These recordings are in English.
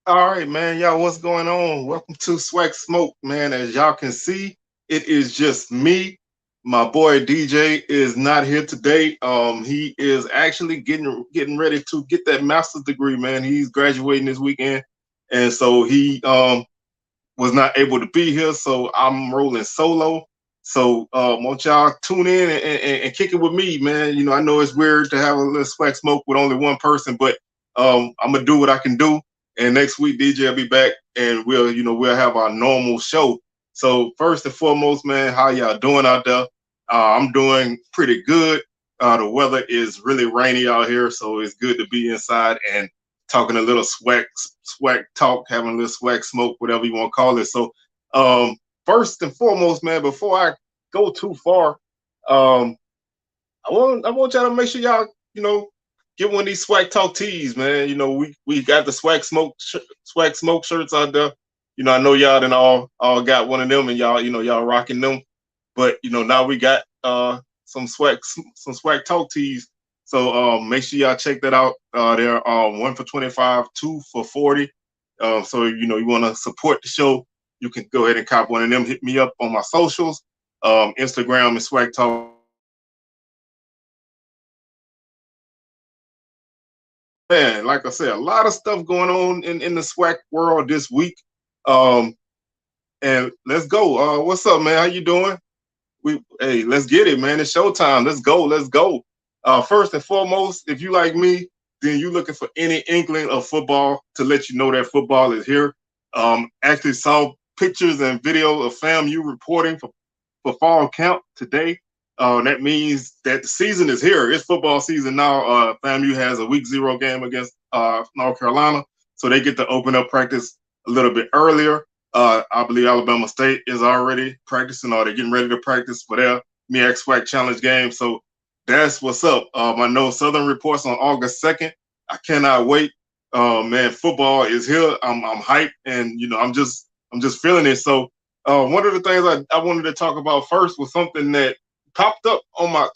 All right, man. Y'all, what's going on? Welcome to SWAC Smoke, man. As y'all can see, it is just me. My boy DJ is not here today. He is actually getting ready to get that master's degree, man. He's graduating this weekend, and so he was not able to be here. So I'm rolling solo. So want y'all tune in and kick it with me, man. I know it's weird to have a little SWAC Smoke with only one person, but I'm gonna do what I can do. And next week, DJ will be back, and we'll have our normal show. So first and foremost, man, how y'all doing out there? I'm doing pretty good. The weather is really rainy out here, so it's good to be inside and talking a little SWAC talk, having a little SWAC smoke, whatever you want to call it. So first and foremost, man, before I go too far, um, I want y'all to make sure y'all get one of these SWAC Talk tees, man. We got the SWAC Smoke shirts out there. I know y'all done all got one of them, and y'all rocking them. But now we got some SWAC Talk tees. So make sure y'all check that out. They're one for 25, two for 40. So you want to support the show, you can go ahead and cop one of them. Hit me up on my socials. Instagram is SWAC Talk. Man, like I said, a lot of stuff going on in the SWAC world this week. Um, and let's go. What's up, man? How you doing? Hey, let's get it, man. It's showtime. Let's go. First and foremost, if you like me, then you looking for any inkling of football to let you know that football is here. Actually saw pictures and video of FAMU reporting for fall camp today. That means that the season is here. It's football season now. FAMU has a week 0 game against North Carolina, so they get to open up practice a little bit earlier. I believe Alabama State is already practicing, or they're getting ready to practice for their MEAC SWAC Challenge game. So that's what's up. I know Southern reports on August 2nd. I cannot wait. Man, football is here. I'm hyped, and I'm just feeling it. So one of the things I wanted to talk about first was something that popped up on my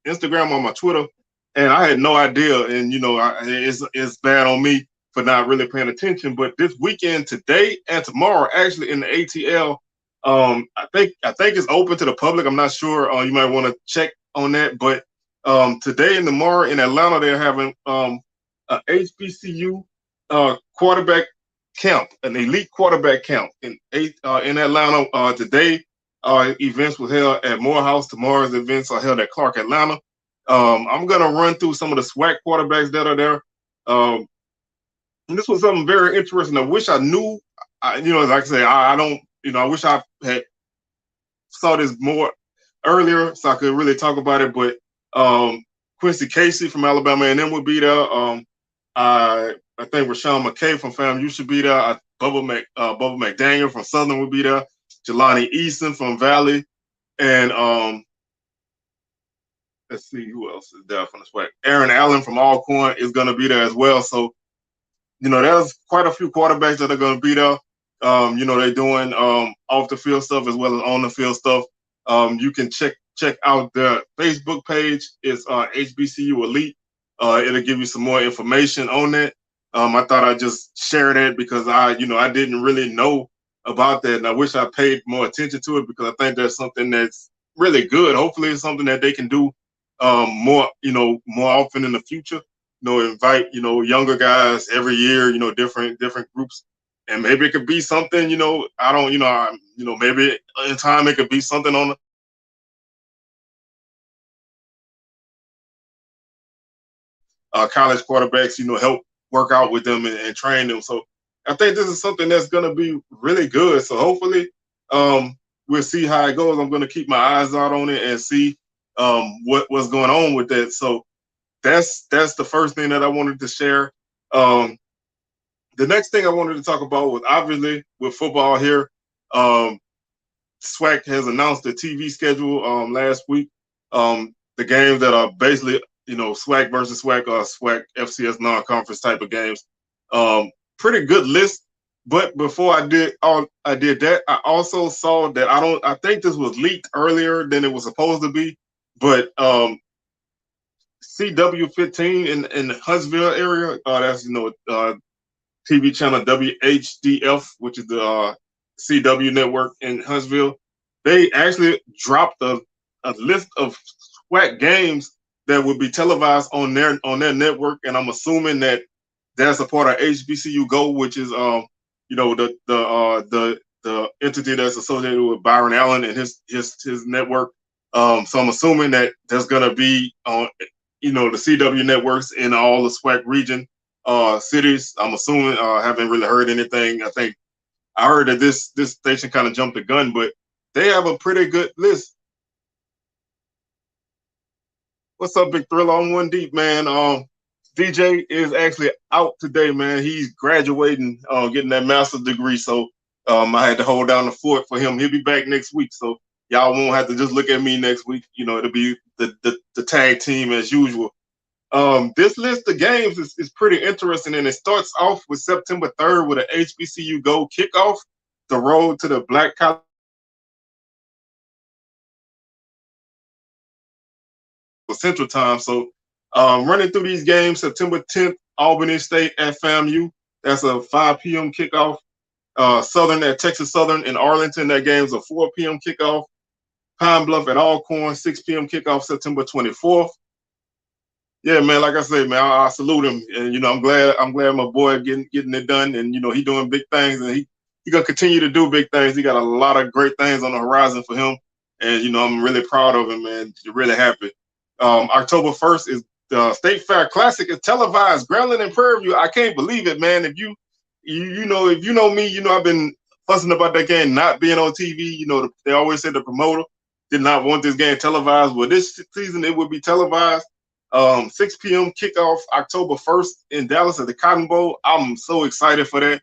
Instagram, on my Twitter, and I had no idea. And it's bad on me for not really paying attention. But this weekend, today and tomorrow, actually in the ATL, I think it's open to the public. I'm not sure. You might want to check on that. But today and tomorrow in Atlanta, they're having a HBCU quarterback camp, an elite quarterback camp in Atlanta. Today, events were held at Morehouse. Tomorrow's events are held at Clark Atlanta. I'm gonna run through some of the SWAC quarterbacks that are there. And this was something very interesting. I wish I knew. Like I say, I don't. I wish I had saw this more earlier so I could really talk about it. But Quincy Casey from Alabama A&M would be there. I think Rashawn McKay from FAMU should be there. Bubba McDaniel from Southern would be there. Jelani Easton from Valley, and let's see who else is there from the SWAC. Aaron Allen from Alcorn is going to be there as well. So there's quite a few quarterbacks that are going to be there. They're doing off the field stuff as well as on the field stuff. You can check out their Facebook page. It's HBCU Elite. It'll give you some more information on that. I thought I'd just share that because I didn't really know about that, and I wish I paid more attention to it because I think that's something that's really good. Hopefully, it's something that they can do more often in the future. Invite younger guys every year. Different groups, and maybe it could be something. I don't. Maybe in time it could be something on college quarterbacks. Help work out with them and train them. So I think this is something that's going to be really good. So hopefully, we'll see how it goes. I'm going to keep my eyes out on it and see what's going on with that. So that's the first thing that I wanted to share. The next thing I wanted to talk about was obviously with football here. SWAC has announced the TV schedule last week. The games that are basically SWAC versus SWAC or SWAC FCS non-conference type of games. Pretty good list. But before I did that, I also saw that I think this was leaked earlier than it was supposed to be. But CW15 in the Huntsville area, that's TV channel WHDF, which is the CW network in Huntsville. They actually dropped a list of SWAC games that would be televised on their network, and I'm assuming that that's a part of HBCU Go, which is the entity that's associated with Byron Allen and his network. So I'm assuming that there's gonna be on the CW networks in all the SWAC region cities. I'm assuming. Haven't really heard anything. I think I heard that this station kind of jumped the gun, but they have a pretty good list. What's up, Big Thriller? I'm one deep, man. DJ is actually out today, man. He's graduating, getting that master's degree. So I had to hold down the fort for him. He'll be back next week. So y'all won't have to just look at me next week. It'll be the tag team as usual. This list of games is pretty interesting, and it starts off with September 3rd with an HBCU Go kickoff, the road to the Black College Central Time. So running through these games, September 10th, Albany State at FAMU. That's a 5 p.m. kickoff. Southern at Texas Southern in Arlington. That game's a 4 p.m. kickoff. Pine Bluff at Alcorn, 6 p.m. kickoff, September 24th. Yeah, man, like I said, man, I salute him. And, I'm glad my boy getting it done. And, he doing big things. And he going to continue to do big things. He got a lot of great things on the horizon for him. And, I'm really proud of him, man. Really happy. October 1st is the State Fair Classic. Is televised, Grambling and Prairie View. I can't believe it, man. If you know me, I've been fussing about that game not being on TV. They always said the promoter did not want this game televised. Well, this season it will be televised. 6 p.m. kickoff, October 1st in Dallas at the Cotton Bowl. I'm so excited for that,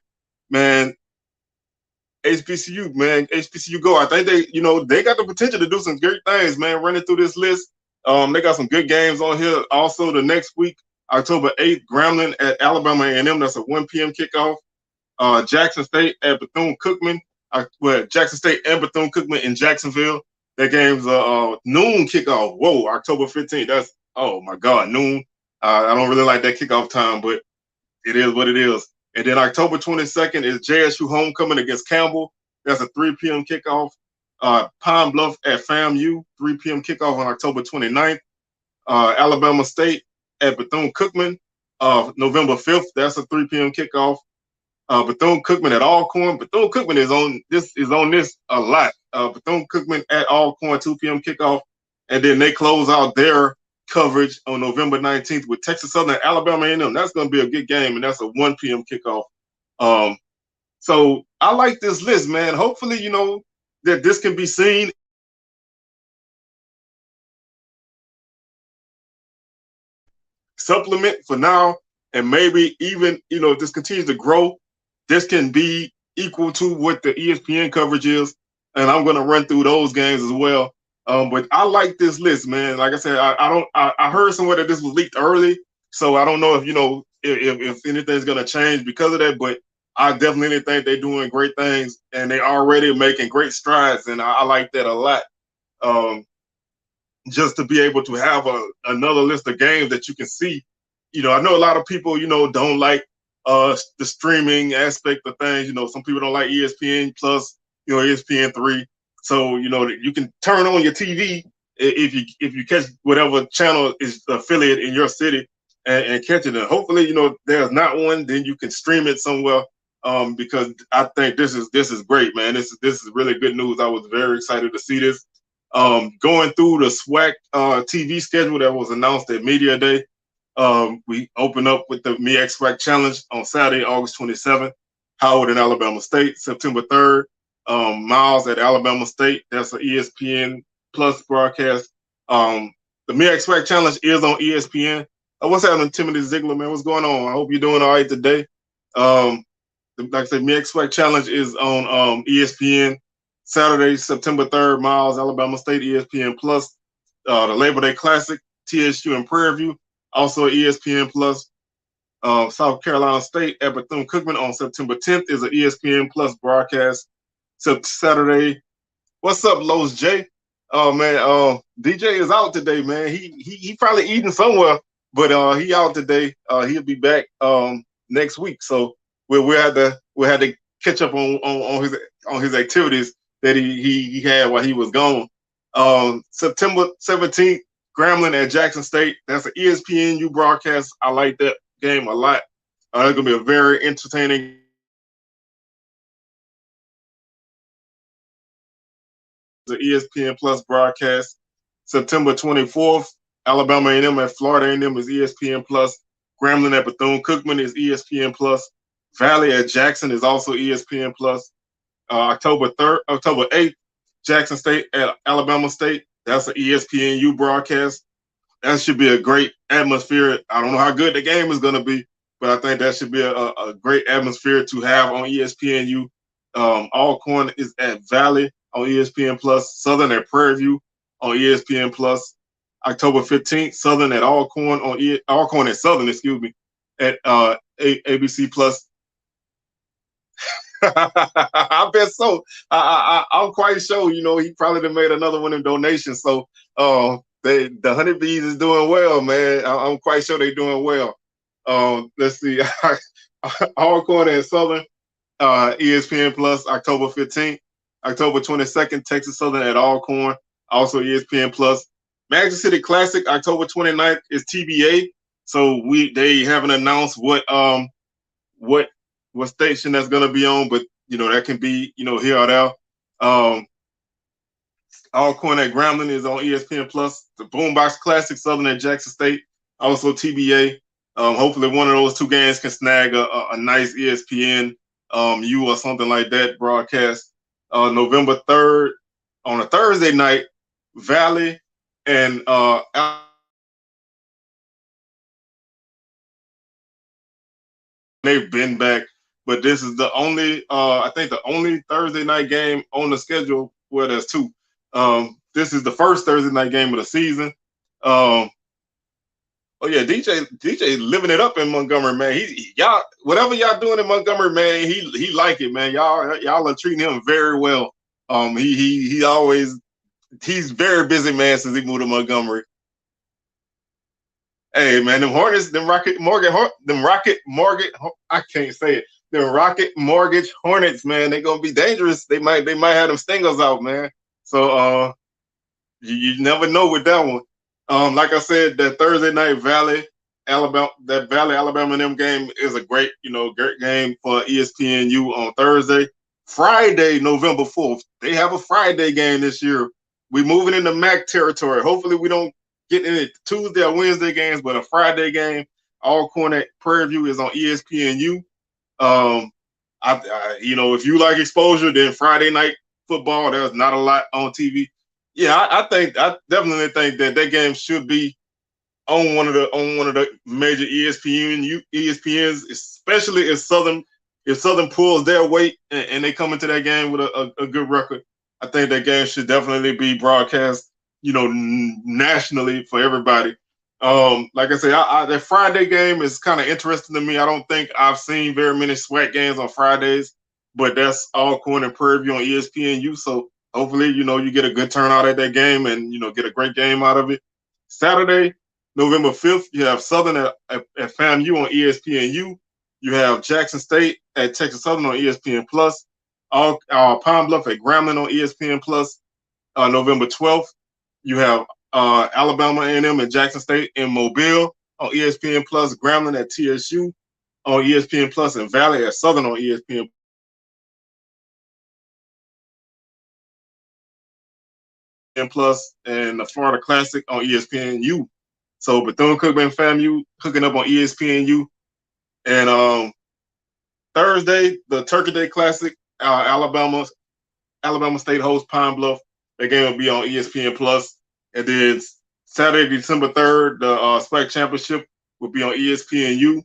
man. HBCU Go. I think they got the potential to do some great things, man. Running through this list. They got some good games on here. Also, the next week, October 8th, Grambling at Alabama A&M. That's a 1 p.m. kickoff. Jackson State at Bethune-Cookman. Jackson State and Bethune-Cookman in Jacksonville. That game's a noon kickoff. Whoa, October 15th. That's, oh my God, noon. I don't really like that kickoff time, but it is what it is. And then October 22nd is JSU homecoming against Campbell. That's a 3 p.m. kickoff. Pine Bluff at FAMU, 3 p.m. kickoff on October 29th. Alabama State at Bethune-Cookman, November 5th. That's a 3 p.m. kickoff. Bethune-Cookman at Alcorn. Bethune-Cookman is on this a lot. Bethune-Cookman at Alcorn, 2 p.m. kickoff. And then they close out their coverage on November 19th with Texas Southern and Alabama A&M. That's going to be a good game, and that's a 1 p.m. kickoff. So I like this list, man. Hopefully, that this can be seen. Supplement for now, and maybe even, if this continues to grow, this can be equal to what the ESPN coverage is. And I'm going to run through those games as well. But I like this list, man. Like I said, I heard somewhere that this was leaked early, so I don't know if anything's gonna change because of that. But I definitely think they're doing great things, and they already making great strides, and I like that a lot. Just to be able to have another list of games that you can see. I know a lot of people, don't like the streaming aspect of things. Some people don't like ESPN Plus, ESPN3. So you can turn on your TV if you catch whatever channel is affiliate in your city and catch it. And hopefully, there's not one, then you can stream it somewhere. Because I think this is great, man. This is really good news. I was very excited to see this. Going through the SWAC TV schedule that was announced at Media Day. We open up with the MEAC SWAC Challenge on Saturday, August 27th. Howard and Alabama State, September 3rd. Miles at Alabama State. That's an ESPN Plus broadcast. The MEAC SWAC Challenge is on ESPN. What's happening, Timothy Ziegler, man? What's going on? I hope you're doing all right today. Like I said, MEAC SWAC Challenge is on ESPN. Saturday, September 3rd, Miles, Alabama State, ESPN Plus. The Labor Day Classic, TSU and Prairie View, also ESPN Plus. South Carolina State at Bethune-Cookman on September 10th is an ESPN Plus broadcast. Saturday. What's up, Lowe's J? Oh man, DJ is out today, man. He probably eating somewhere, but he out today. He'll be back next week. So we had to catch up on his activities that he had while he was gone. September 17th, Grambling at Jackson State. That's an ESPNU broadcast. I like that game a lot. It's gonna be a very entertaining. The ESPN Plus broadcast. September 24th, Alabama A&M at Florida A&M is ESPN Plus. Grambling at Bethune-Cookman is ESPN Plus. Valley at Jackson is also ESPN Plus. October 8th, Jackson State at Alabama State. That's an ESPNU broadcast. That should be a great atmosphere. I don't know how good the game is going to be, but I think that should be a great atmosphere to have on ESPNU. Alcorn is at Valley on ESPN Plus. Southern at Prairie View on ESPN Plus. October 15th, Southern at Alcorn Alcorn at Southern, excuse me, at ABC Plus. I bet so. I'm quite sure. You know, he probably made another one in donation. So the Honeybees is doing well, man. I'm quite sure they're doing well. Let's see, Alcorn and Southern, ESPN Plus, October 15th. October 22nd, Texas Southern at Alcorn, also ESPN Plus. Magic City Classic, October 29th is TBA. So they haven't announced what station that's gonna be on, but you know that can be here or there. Alcorn at Grambling is on ESPN Plus. The Boombox Classic, Southern at Jackson State, also TBA. Hopefully one of those two games can snag a nice ESPN U or something like that broadcast. November 3rd on a Thursday night, Valley and they've been back, but this is the only I think the only Thursday night game on the schedule. Well, there's two. This is the first Thursday night game of the season. Oh yeah, DJ living it up in Montgomery, man. Y'all whatever y'all doing in Montgomery, man, he like it, man. Y'all are treating him very well. He's very busy, man, since he moved to Montgomery. Hey, man, I can't say it. Them Rocket Mortgage Hornets, man, they're gonna be dangerous. They might have them stingers out, man. So you never know with that one. Like I said, that Thursday night Valley Alabama and them game is a great game for ESPNU on Thursday. Friday, November 4th, they have a Friday game this year. We're moving into MAC territory. Hopefully we don't get any Tuesday or Wednesday games, but a Friday game. Alcorn at Prairie View is on ESPNU. If you like exposure, then Friday night football, there's not a lot on TV. Yeah, I definitely think that game should be on one of the major ESPNs, especially if Southern pulls their weight and they come into that game with a good record. I think that game should definitely be broadcast, nationally for everybody. Like I said, that Friday game is kind of interesting to me. I don't think I've seen very many SWAC games on Fridays, but that's Alcorn and Prairie View on ESPNU. So hopefully, you get a good turnout at that game and, get a great game out of it. Saturday, November 5th, you have Southern at FAMU on ESPNU. You have Jackson State at Texas Southern on ESPN Plus. Pine Bluff at Grambling on ESPN Plus. November 12th, you have Alabama A&M and Jackson State in Mobile on ESPN Plus. Grambling at TSU on ESPN Plus, and Valley at Southern on ESPN Plus, and the Florida Classic on ESPNU. So Bethune-Cookman FAMU hooking up on ESPNU. And Thursday, the Turkey Day Classic, Alabama State hosts Pine Bluff. That game will be on ESPN Plus. And then Saturday, December 3rd, the SWAC Championship will be on ESPNU.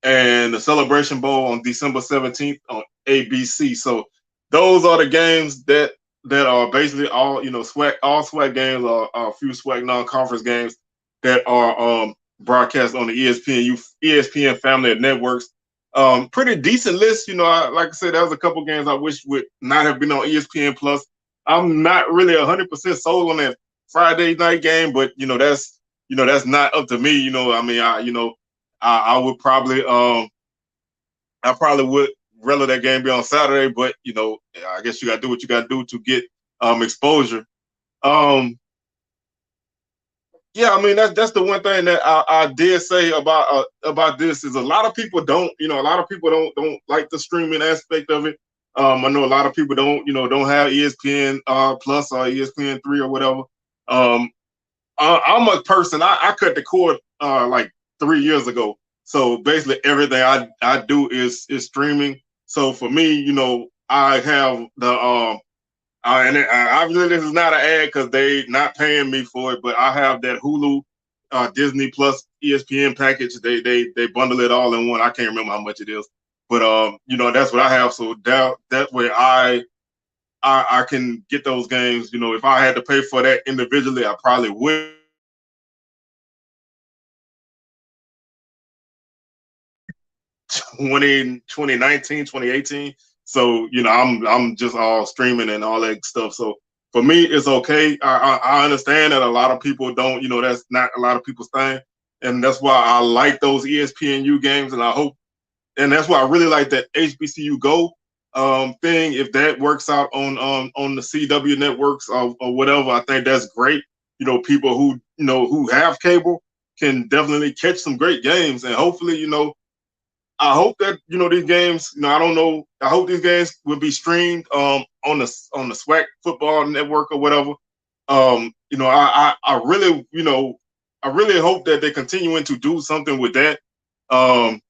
And the Celebration Bowl on December 17th on ABC. So those are the games that are basically all SWAC games, or a few SWAC non-conference games that are broadcast on the ESPN family of networks. Pretty decent list. Like I said, there was a couple games I wish would not have been on ESPN Plus. I'm not really 100% sold on that Friday night game, but that's not up to me. I would probably I probably would rather that game be on Saturday, but you know, I guess you got to do what you got to do to get exposure. Yeah, I mean that's the one thing that I did say about this is a lot of people don't, you know, a lot of people don't like the streaming aspect of it. I know a lot of people don't, you know, don't have ESPN Plus or ESPN 3 or whatever. I'm a person. I cut the cord like 3 years ago. So basically everything I do is streaming. So for me, you know, I have the obviously this is not an ad because they not paying me for it, but I have that Hulu, Disney Plus, ESPN package. They bundle it all in one. I can't remember how much it is, but you know, that's what I have. So that way I can get those games. You know, if I had to pay for that individually, I probably would. 2019, 2018. So, you know, I'm just all streaming and all that stuff. So for me, it's okay. I understand that a lot of people don't, you know, that's not a lot of people's thing. And that's why I like those ESPNU games. And I hope, and that's why I really like that HBCU Go thing. If that works out on the CW networks or whatever, I think that's great. You know, people who, you know, who have cable can definitely catch some great games. And hopefully, you know, I hope that, you know, these games, you know, I don't know. I hope these games will be streamed on the SWAC football network or whatever. You know, I really, you know, I really hope that they're continuing to do something with that. Um,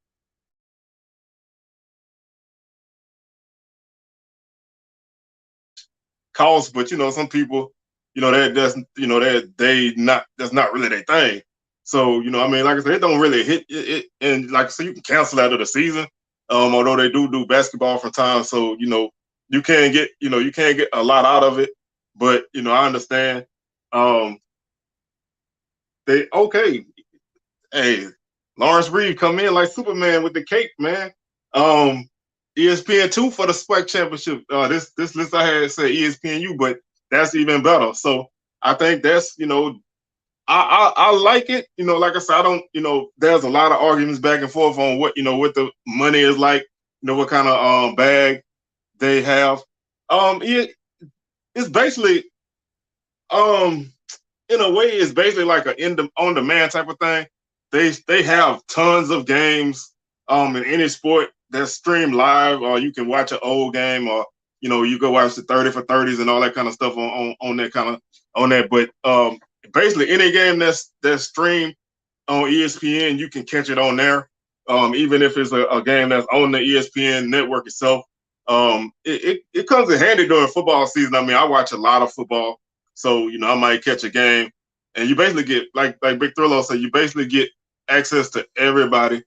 Cost, but you know, some people, you know, that's you know that they not that's not really their thing. So you know, I mean, like I said, it don't really hit it, and like so you can cancel out of the season. Although they do basketball from time, so you know you can't get a lot out of it. But you know, I understand. Um, they okay. Hey, Lawrence Reed come in like Superman with the cake, man. Um, ESPN 2 for the SWAC championship. This list I had said ESPNU, but that's even better. So I think that's, you know, I like it. You know, like I said, I don't, you know, there's a lot of arguments back and forth on what, you know, what the money is like, you know, what kind of bag they have. It's basically in a way, it's basically like a on demand type of thing. They have tons of games in any sport that's streamed live, or you can watch an old game, or you know you go watch the 30 for 30s and all that kind of stuff on that kind of on that. But basically any game that's streamed on ESPN, you can catch it on there. Even if it's a game that's on the ESPN network itself. It comes in handy during football season. I mean, I watch a lot of football. So, you know, I might catch a game and you basically get like Big Thrillo said, you basically get access to everybody.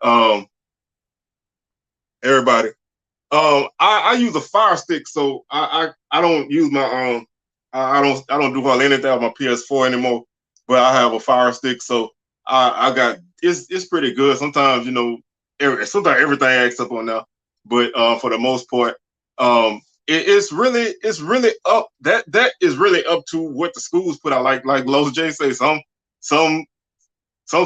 Um, everybody. I use a Fire Stick, so I don't use my I don't do hardly anything on my PS4 anymore. But I have a Fire Stick, so I got it's pretty good. Sometimes you know sometimes everything acts up on there, but for the most part, it's really up that is really up to what the schools put out. Like Los J say, some some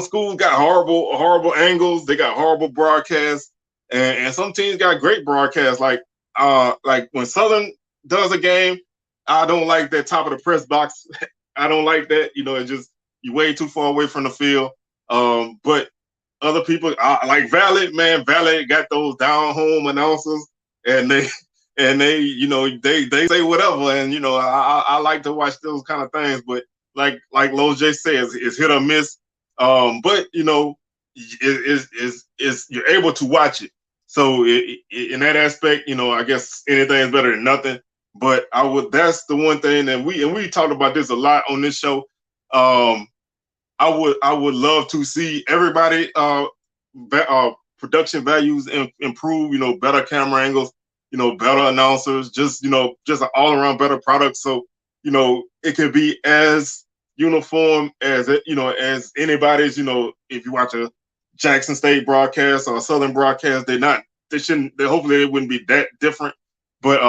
schools got horrible angles. They got horrible broadcasts, and some teams got great broadcasts. Like when Southern does a game, I don't like that top of the press box. I don't like that. You know, it just you way too far away from the field. But other people like Valet, man. Valet got those down home announcers, and they you know they say whatever, and you know I like to watch those kind of things. But like Los J says, it's hit or miss. But you know, is you're able to watch it. So in that aspect, you know, I guess anything is better than nothing. But I would that's the one thing, and we talked about this a lot on this show. Um, I would love to see everybody production values improve. You know, better camera angles. You know, better announcers. Just you know, just an all around better product. So you know, it could be as uniform as it, you know, as anybody's. You know, if you watch a Jackson State broadcast or a Southern broadcast, they shouldn't. Hopefully, it wouldn't be that different. But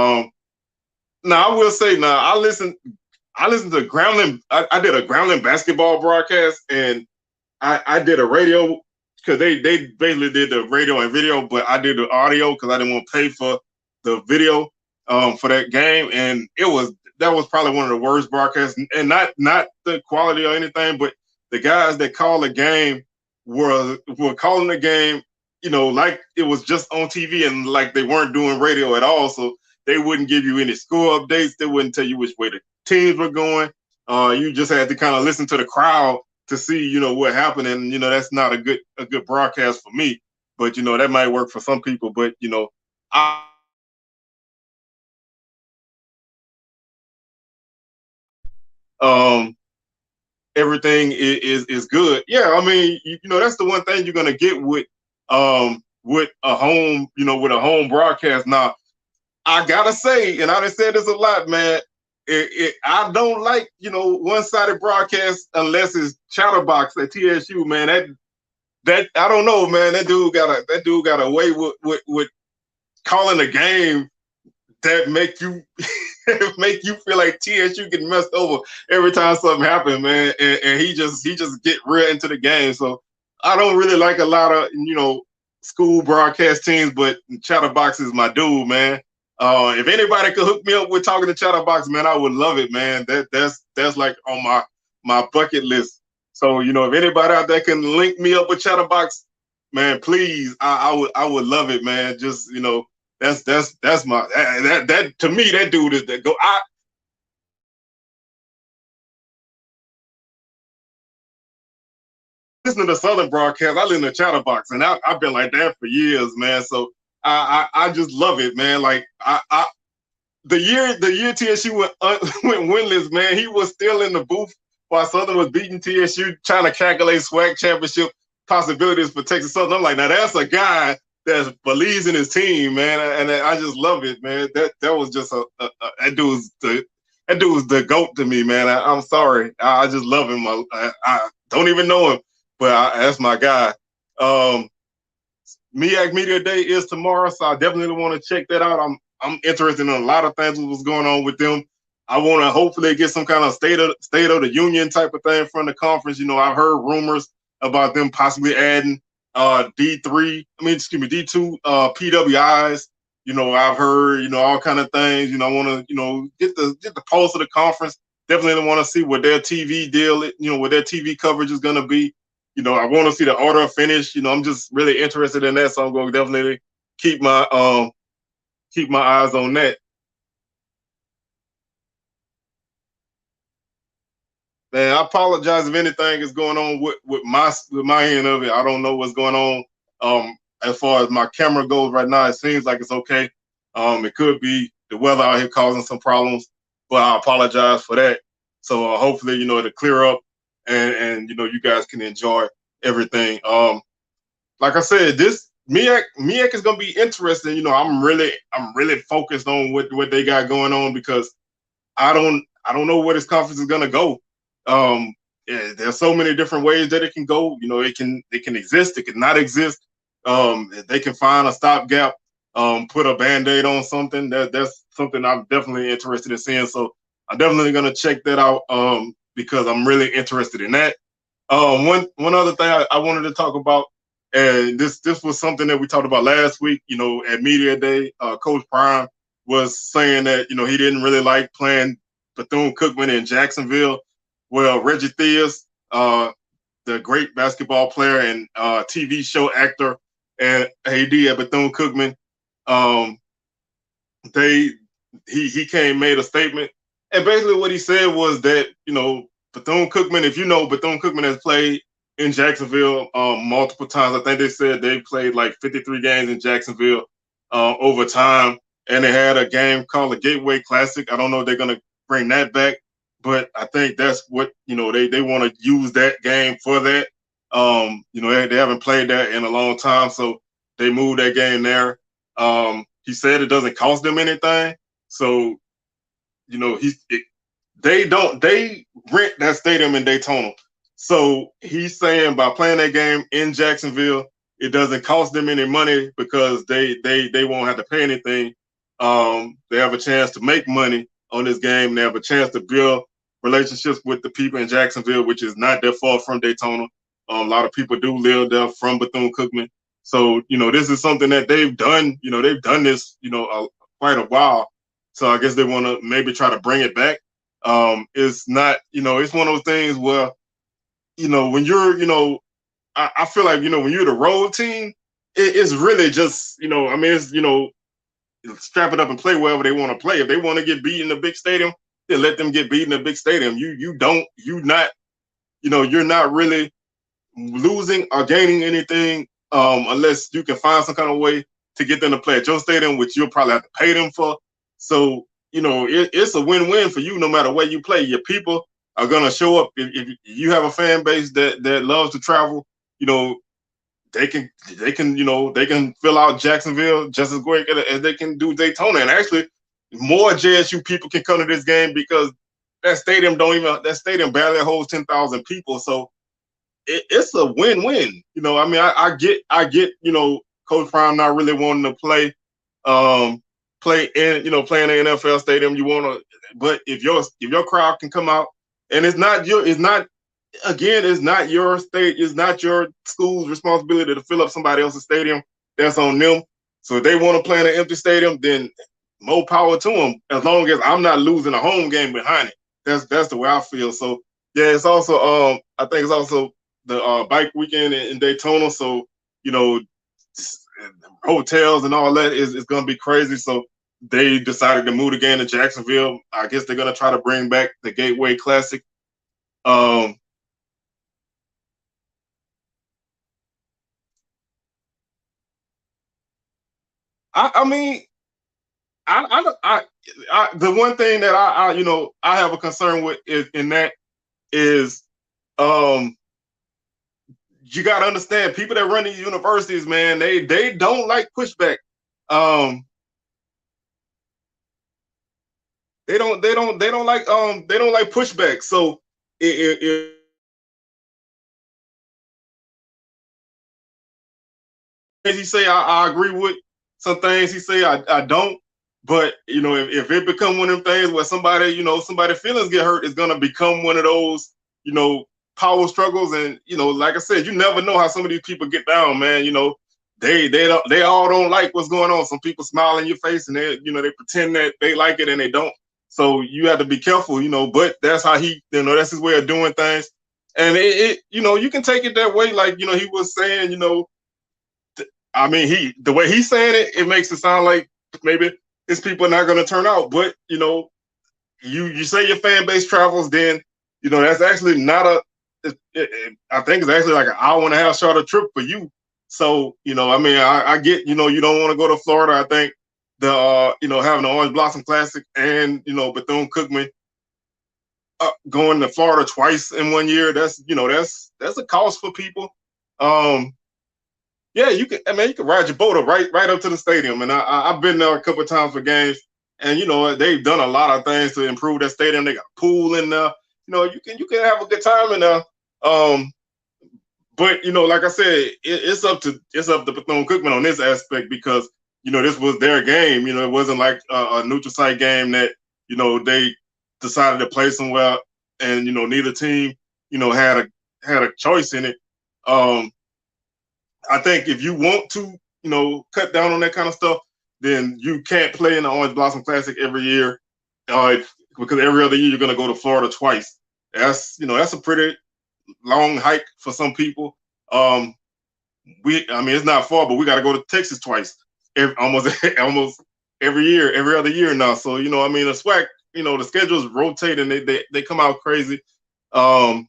now I will say now I listened to Groundling. I did a Groundling basketball broadcast, and I did a radio because they basically did the radio and video, but I did the audio because I didn't want to pay for the video for that game, and that was probably one of the worst broadcasts, and not the quality or anything, but the guys that call the game were calling the game, like it was just on TV and like they weren't doing radio at all. So they wouldn't give you any score updates. They wouldn't tell you which way the teams were going. You just had to kind of listen to the crowd to see, what happened. And, that's not a good broadcast for me. But, that might work for some people. But, I everything is good. Yeah, I mean, that's the one thing you're gonna get with a home, with a home broadcast. Now, I gotta say, and I've said this a lot, man. I don't like, one-sided broadcast unless it's Chatterbox at TSU, man. That I don't know, man. That dude got a way with calling a game that make you feel like TSU getting messed over every time something happens, man. And he just get real into the game. So I don't really like a lot of school broadcast teams, but Chatterbox is my dude, man. If anybody could hook me up with talking to Chatterbox, man, I would love it, man. That's like on my bucket list. So if anybody out there can link me up with Chatterbox, man, please, I would love it, man. Just that's my that to me, that dude is the go. I listen to the Southern broadcast. I listen to Chatterbox, and I've been like that for years, man. So I just love it, man. Like the year TSU went winless, man, he was still in the booth while Southern was beating TSU, trying to calculate SWAC championship possibilities for Texas Southern. I'm like, now that's a guy that believes in his team, man, and I just love it, man. That was just that dude was the GOAT to me, man. I'm sorry, I just love him. I don't even know him, but that's my guy. MEAC Media Day is tomorrow, so I definitely want to check that out. I'm interested in a lot of things what's going on with them. I want to hopefully get some kind of state of the union type of thing from the conference. I've heard rumors about them possibly adding D2 PWIs. I've heard all kind of things. I want to get the pulse of the conference. Definitely want to see what their TV deal, what their TV coverage is going to be. I want to see the order of finish. I'm just really interested in that, so I'm going to definitely keep my eyes on that. Man, I apologize if anything is going on with my end of it. I don't know what's going on. As far as my camera goes right now, it seems like it's okay. It could be the weather out here causing some problems, but I apologize for that. So hopefully, it'll clear up and you guys can enjoy everything. Like I said, this MEAC is gonna be interesting. I'm really focused on what they got going on because I don't know where this conference is gonna go. Yeah, there's so many different ways that it can go. It can exist, it can not exist. They can find a stopgap, put a band-aid on something. That's something I'm definitely interested in seeing. So I'm definitely gonna check that out because I'm really interested in that. One other thing I wanted to talk about, and this was something that we talked about last week. At Media Day, Coach Prime was saying that he didn't really like playing Bethune-Cookman in Jacksonville. Well, Reggie Theus, the great basketball player and TV show actor and AD at Bethune-Cookman, he came made a statement, and basically what he said was that Bethune-Cookman, if Bethune-Cookman has played in Jacksonville multiple times. I think they said they played like 53 games in Jacksonville over time, and they had a game called the Gateway Classic. I don't know if they're gonna bring that back, but I think that's what they want to use that game for that. They haven't played that in a long time, so they moved that game there. He said it doesn't cost them anything, so they rent that stadium in Daytona. So he's saying by playing that game in Jacksonville, it doesn't cost them any money because they won't have to pay anything. They have a chance to make money on this game. They have a chance to build relationships with the people in Jacksonville, which is not that far from Daytona. A lot of people do live there from Bethune-Cookman. So, this is something that they've done. They've done this, quite a while. So I guess they want to maybe try to bring it back. It's not, it's one of those things where, when you're, I feel like, when you're the road team, it's really just, strap it up and play wherever they want to play. If they want to get beat in the big stadium, then let them get beat in the big stadium. You're not really losing or gaining anything unless you can find some kind of way to get them to play at your stadium, which you'll probably have to pay them for. So, it's a win-win for you no matter where you play. Your people are going to show up. If you have a fan base that loves to travel, they can fill out Jacksonville just as great as they can do Daytona. And actually, more JSU people can come to this game because that stadium barely holds 10,000 people. So it's a win-win. I get, Coach Prime not really wanting to play in the NFL stadium. You want to, but if your crowd can come out, and it's not your state, it's not your school's responsibility to fill up somebody else's stadium. That's on them. So if they want to play in an empty stadium, then more power to them. As long as I'm not losing a home game behind it. That's the way I feel. So yeah, it's also I think it's also the bike weekend in Daytona. So hotels and all that is going to be crazy. So they decided to move the game to Jacksonville. I guess they're going to try to bring back the Gateway Classic. I mean, the one thing that I have a concern with is you got to understand, people that run these universities, man, they don't like pushback. They don't like pushback. So if he say I agree with some things, he say I don't. But if it become one of them things where somebody feelings get hurt, it's gonna become one of those power struggles. And like I said, you never know how some of these people get down, man. They all don't like what's going on. Some people smile in your face and they pretend that they like it and they don't. So you have to be careful, but that's how that's his way of doing things. And you can take it that way. Like, he was saying, I mean, the way he's saying it makes it sound like maybe his people are not going to turn out. But, you say your fan base travels, then, that's actually not I think it's actually like an hour and a half shorter trip for you. So, I mean, I get, you don't want to go to Florida. I think having the Orange Blossom Classic and, Bethune-Cookman going to Florida twice in 1 year, that's a cost for people. Yeah, you can ride your boat up right up to the stadium. And I've been there a couple of times for games, and they've done a lot of things to improve that stadium. They got a pool in there. You can have a good time in there. But like I said, it's up to Bethune-Cookman on this aspect because this was their game. It wasn't like a neutral site game that they decided to play somewhere, and neither team had a choice in it. I think if you want to cut down on that kind of stuff, then you can't play in the Orange Blossom Classic every year, because every other year you're going to go to Florida twice. That's a pretty long hike for some people. It's not far, but we got to go to Texas twice, almost every year, every other year now. So the SWAC, the schedules rotate and they come out crazy. Yeah,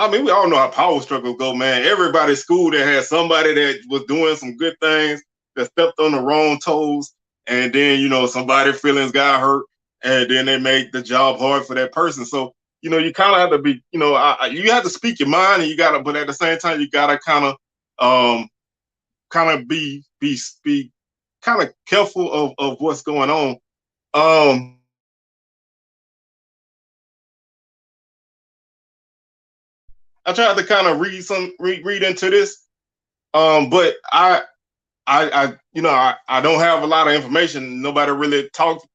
we all know how power struggles go, man. Everybody's school that had somebody that was doing some good things that stepped on the wrong toes, and then somebody feelings got hurt, and then they made the job hard for that person. So you kind of have to be, you have to speak your mind, and but at the same time you gotta kind of be kind of careful of what's going on. I tried to kind of read into this, but I don't have a lot of information. Nobody really talked.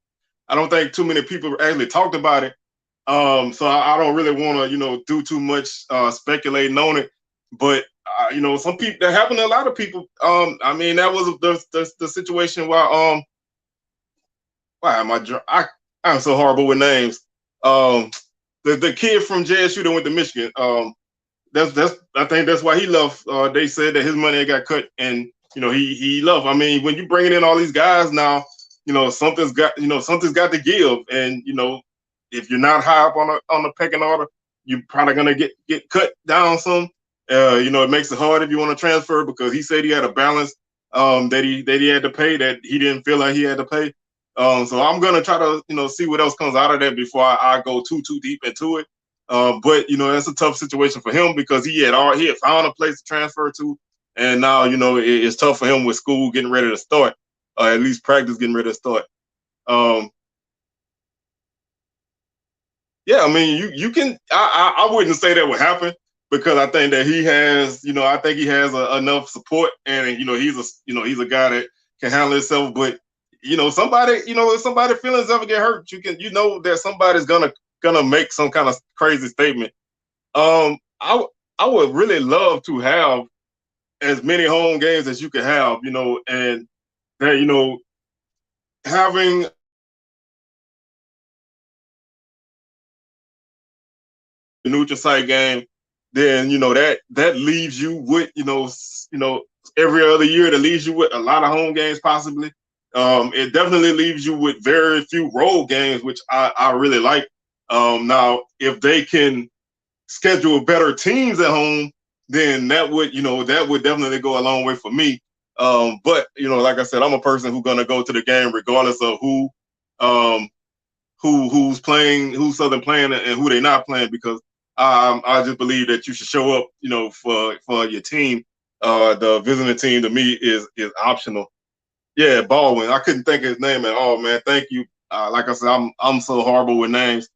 I don't think too many people actually talked about it. So I don't really want to, do too much speculating on it. But some people, that happened to a lot of people. I mean, that was the situation where why am I'm so horrible with names. The kid from JSU that went to Michigan. That's I think that's why he left. They said that his money got cut, and he left. I mean, when you bringing in all these guys now, something's got to give, and if you're not high up on the pecking order, you're probably gonna get cut down some. It makes it hard if you want to transfer, because he said he had a balance that he had to pay that he didn't feel like he had to pay. So I'm gonna try to see what else comes out of that before I go too deep into it. But that's a tough situation for him, because he had found a place to transfer to, and now it's tough for him with school getting ready to start, at least practice getting ready to start. Yeah, I mean, you can. I wouldn't say that would happen, because I think that he has, enough support, and he's a guy that can handle himself. But if somebody feelings ever get hurt, that somebody's gonna make some kind of crazy statement. I would really love to have as many home games as you can have, and that having a neutral site game, then that leaves you with every other year, that leaves you with a lot of home games possibly. It definitely leaves you with very few road games, which I really like. Now, if they can schedule better teams at home, then that would definitely go a long way for me. But like I said, I'm a person who's gonna go to the game regardless of who's playing, who's Southern playing, and who they not playing, because I just believe that you should show up, for your team. The visiting team to me is optional. Yeah, Baldwin. I couldn't think of his name at all, man. Thank you. Like I said, I'm so horrible with names.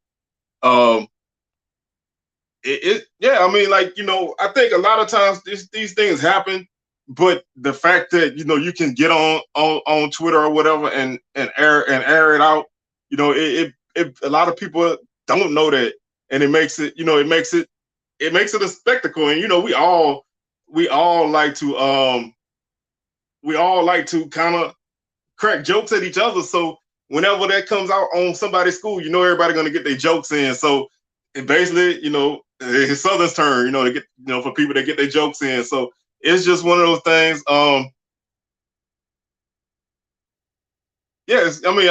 Um, yeah, I mean, like, I think a lot of times these things happen, but the fact that you can get on Twitter or whatever and air it out, a lot of people don't know that, and it makes it a spectacle. And we all like to kind of crack jokes at each other. So whenever that comes out on somebody's school, everybody gonna get their jokes in. So it basically, it's Southern's turn, to get, for people to get their jokes in. So it's just one of those things. Yes, I mean,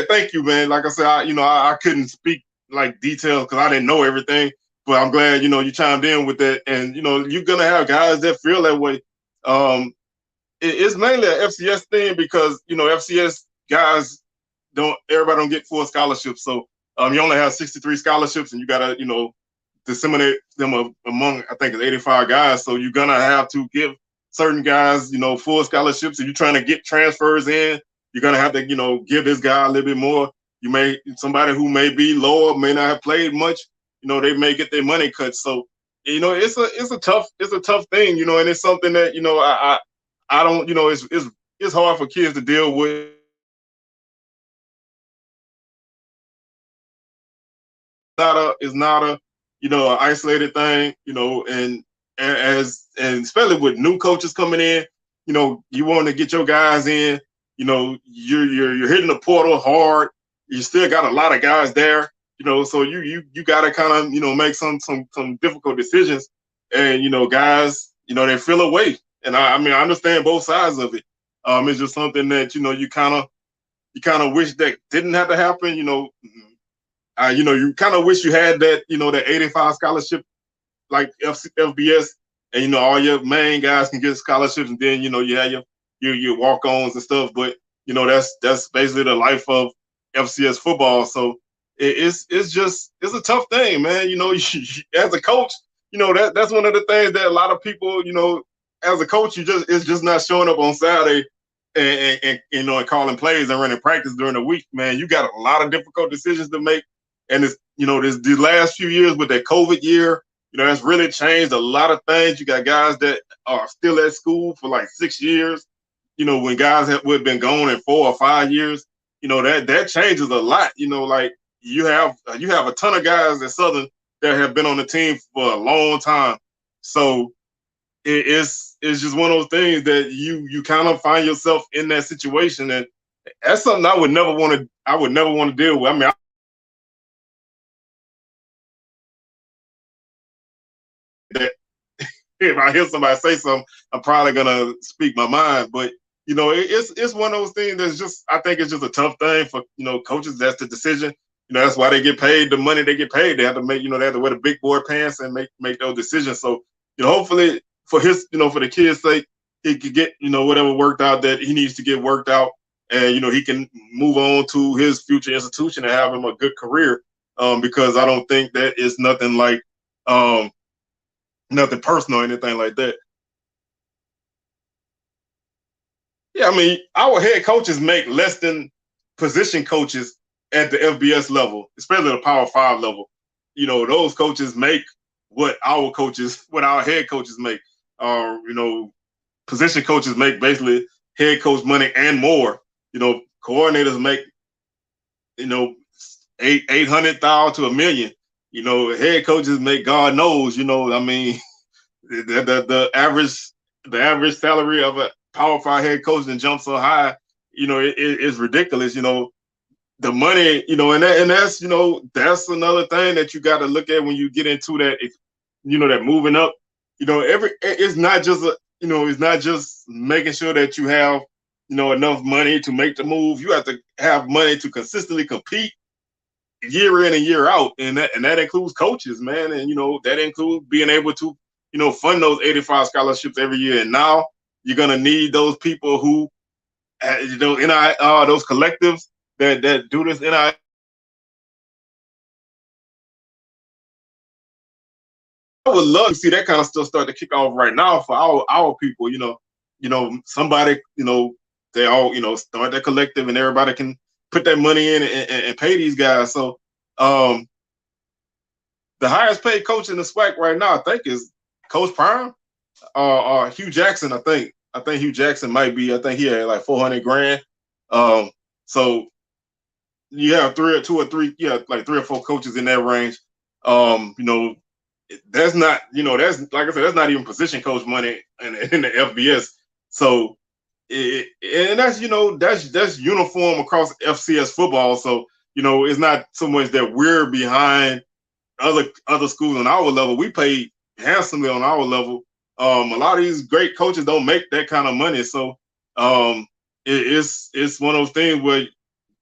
thank you, man. Like I said, I couldn't speak like details because I didn't know everything, but I'm glad, you chimed in with that. And, you're gonna have guys that feel that way. It's mainly an FCS thing, because FCS guys everybody don't get full scholarships. So you only have 63 scholarships, and you gotta disseminate them among, I think it's 85 guys. So you're gonna have to give certain guys full scholarships. If you're trying to get transfers in, you're gonna have to give this guy a little bit more. Somebody who may be lower, may not have played much, they may get their money cut. So it's a tough thing, and it's something that I don't, it's hard for kids to deal with. It's not a an isolated thing, and especially with new coaches coming in, you want to get your guys in, you're hitting the portal hard. You still got a lot of guys there, so you got to kind of make some difficult decisions, and guys, they feel away. And I mean, I understand both sides of it. It's just something that you kind of wish that didn't have to happen. You kind of wish you had that that 85 scholarship like FBS, and all your main guys can get scholarships, and then you have your walk-ons and stuff. But that's basically the life of FCS football. So it's a tough thing, man. As a coach, that's one of the things that a lot of people, as a coach, it's just not showing up on Saturday and calling plays and running practice during the week, man. You got a lot of difficult decisions to make, and it's the last few years with that COVID year, that's really changed a lot of things. You got guys that are still at school for like 6 years, when guys would have been gone in 4 or 5 years. That changes a lot. Like you have a ton of guys at Southern that have been on the team for a long time. So it's just one of those things that you kind of find yourself in that situation, and that's something I would never want to deal with. I mean, that if I hear somebody say something, I'm probably gonna speak my mind. But it's one of those things that's just, I think it's just a tough thing for coaches. That's the decision. That's why they get paid the money they get paid. They have to make they have to wear the big boy pants and make those decisions. So hopefully for his for the kids' sake, he could get whatever worked out that he needs to get worked out, and he can move on to his future institution and have him a good career. Because I don't think that is nothing like nothing personal or anything like that. Yeah, I mean, our head coaches make less than position coaches at the FBS level, especially the Power 5 level. Those coaches make what our head coaches make. Position coaches make basically head coach money and more. Coordinators make, 800,000 to $1 million. Head coaches make God knows. I mean, the average salary of a Power 5 head coach and jump so high, it's ridiculous. The money, and that's that's another thing that you got to look at when you get into that, that moving up. It's not just it's not just making sure that you have enough money to make the move. You have to have money to consistently compete year in and year out, and that includes coaches, man, and that includes being able to fund those 85 scholarships every year. And now you're gonna need those people who those collectives that do this NIL. I would love to see that kind of stuff start to kick off right now for our people. Somebody, they all start their collective, and everybody can put that money in and pay these guys. So the highest paid coach in the SWAC right now, I think, is Coach Prime or Hugh Jackson. I think Hugh Jackson might be. I think he had like 400 grand. So you have like 3 or 4 coaches in that range. That's not, that's, like I said, that's not even position coach money in the FBS. So, and that's, that's uniform across FCS football. So, it's not so much that we're behind other schools on our level. We pay handsomely on our level. A lot of these great coaches don't make that kind of money. So, it's one of those things where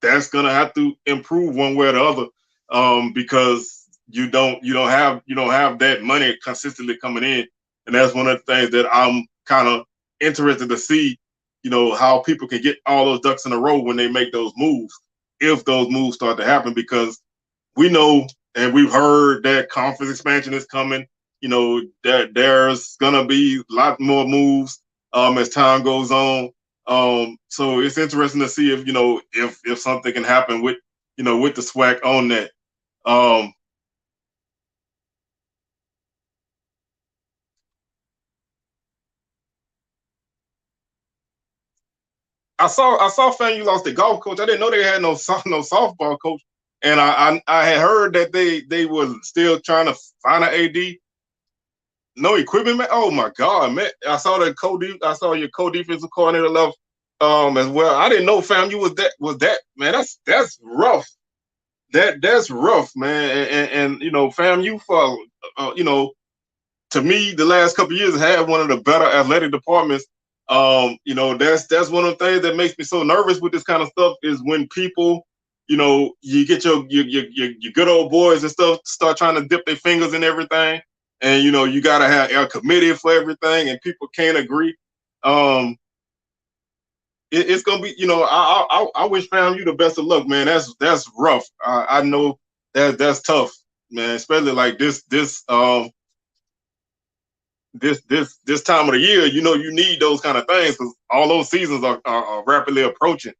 that's gonna have to improve one way or the other, because you don't have that money consistently coming in, and that's one of the things that I'm kind of interested to see. How people can get all those ducks in a row when they make those moves, if those moves start to happen, because we know and we've heard that conference expansion is coming. That there's gonna be a lot more moves as time goes on. So it's interesting to see if something can happen with with the SWAC on that. I saw FAMU lost the golf coach. I didn't know they had no softball coach, and I had heard that they were still trying to find an AD. No equipment, man. Oh my God, man! I saw your co-defensive coordinator left as well. I didn't know FAMU was that man. That's rough. That's rough, man. And FAMU for to me, the last couple of years had one of the better athletic departments. That's one of the things that makes me so nervous with this kind of stuff is when people, you get your good old boys and stuff start trying to dip their fingers in everything, and you gotta have a committee for everything, and people can't agree. It's gonna be, I wish FAMU the best of luck, man. That's rough. I know that's tough, man, especially like this time of the year. You need those kind of things because all those seasons are rapidly approaching.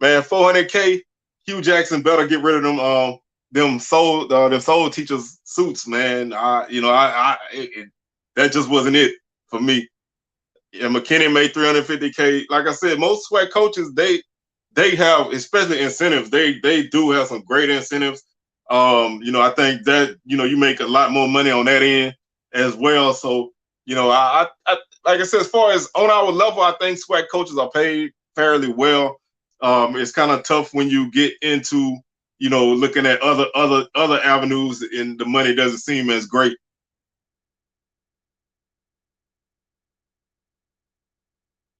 Man, 400K, Hugh Jackson better get rid of them soul teachers suits, man. That just wasn't it for me. Yeah, McKinney made 350K. Like I said, most SWAC coaches, they have, especially incentives. They do have some great incentives. I think that you make a lot more money on that end as well. So I like I said, as far as on our level, I think SWAC coaches are paid fairly well. It's kind of tough when you get into looking at other avenues, and the money doesn't seem as great.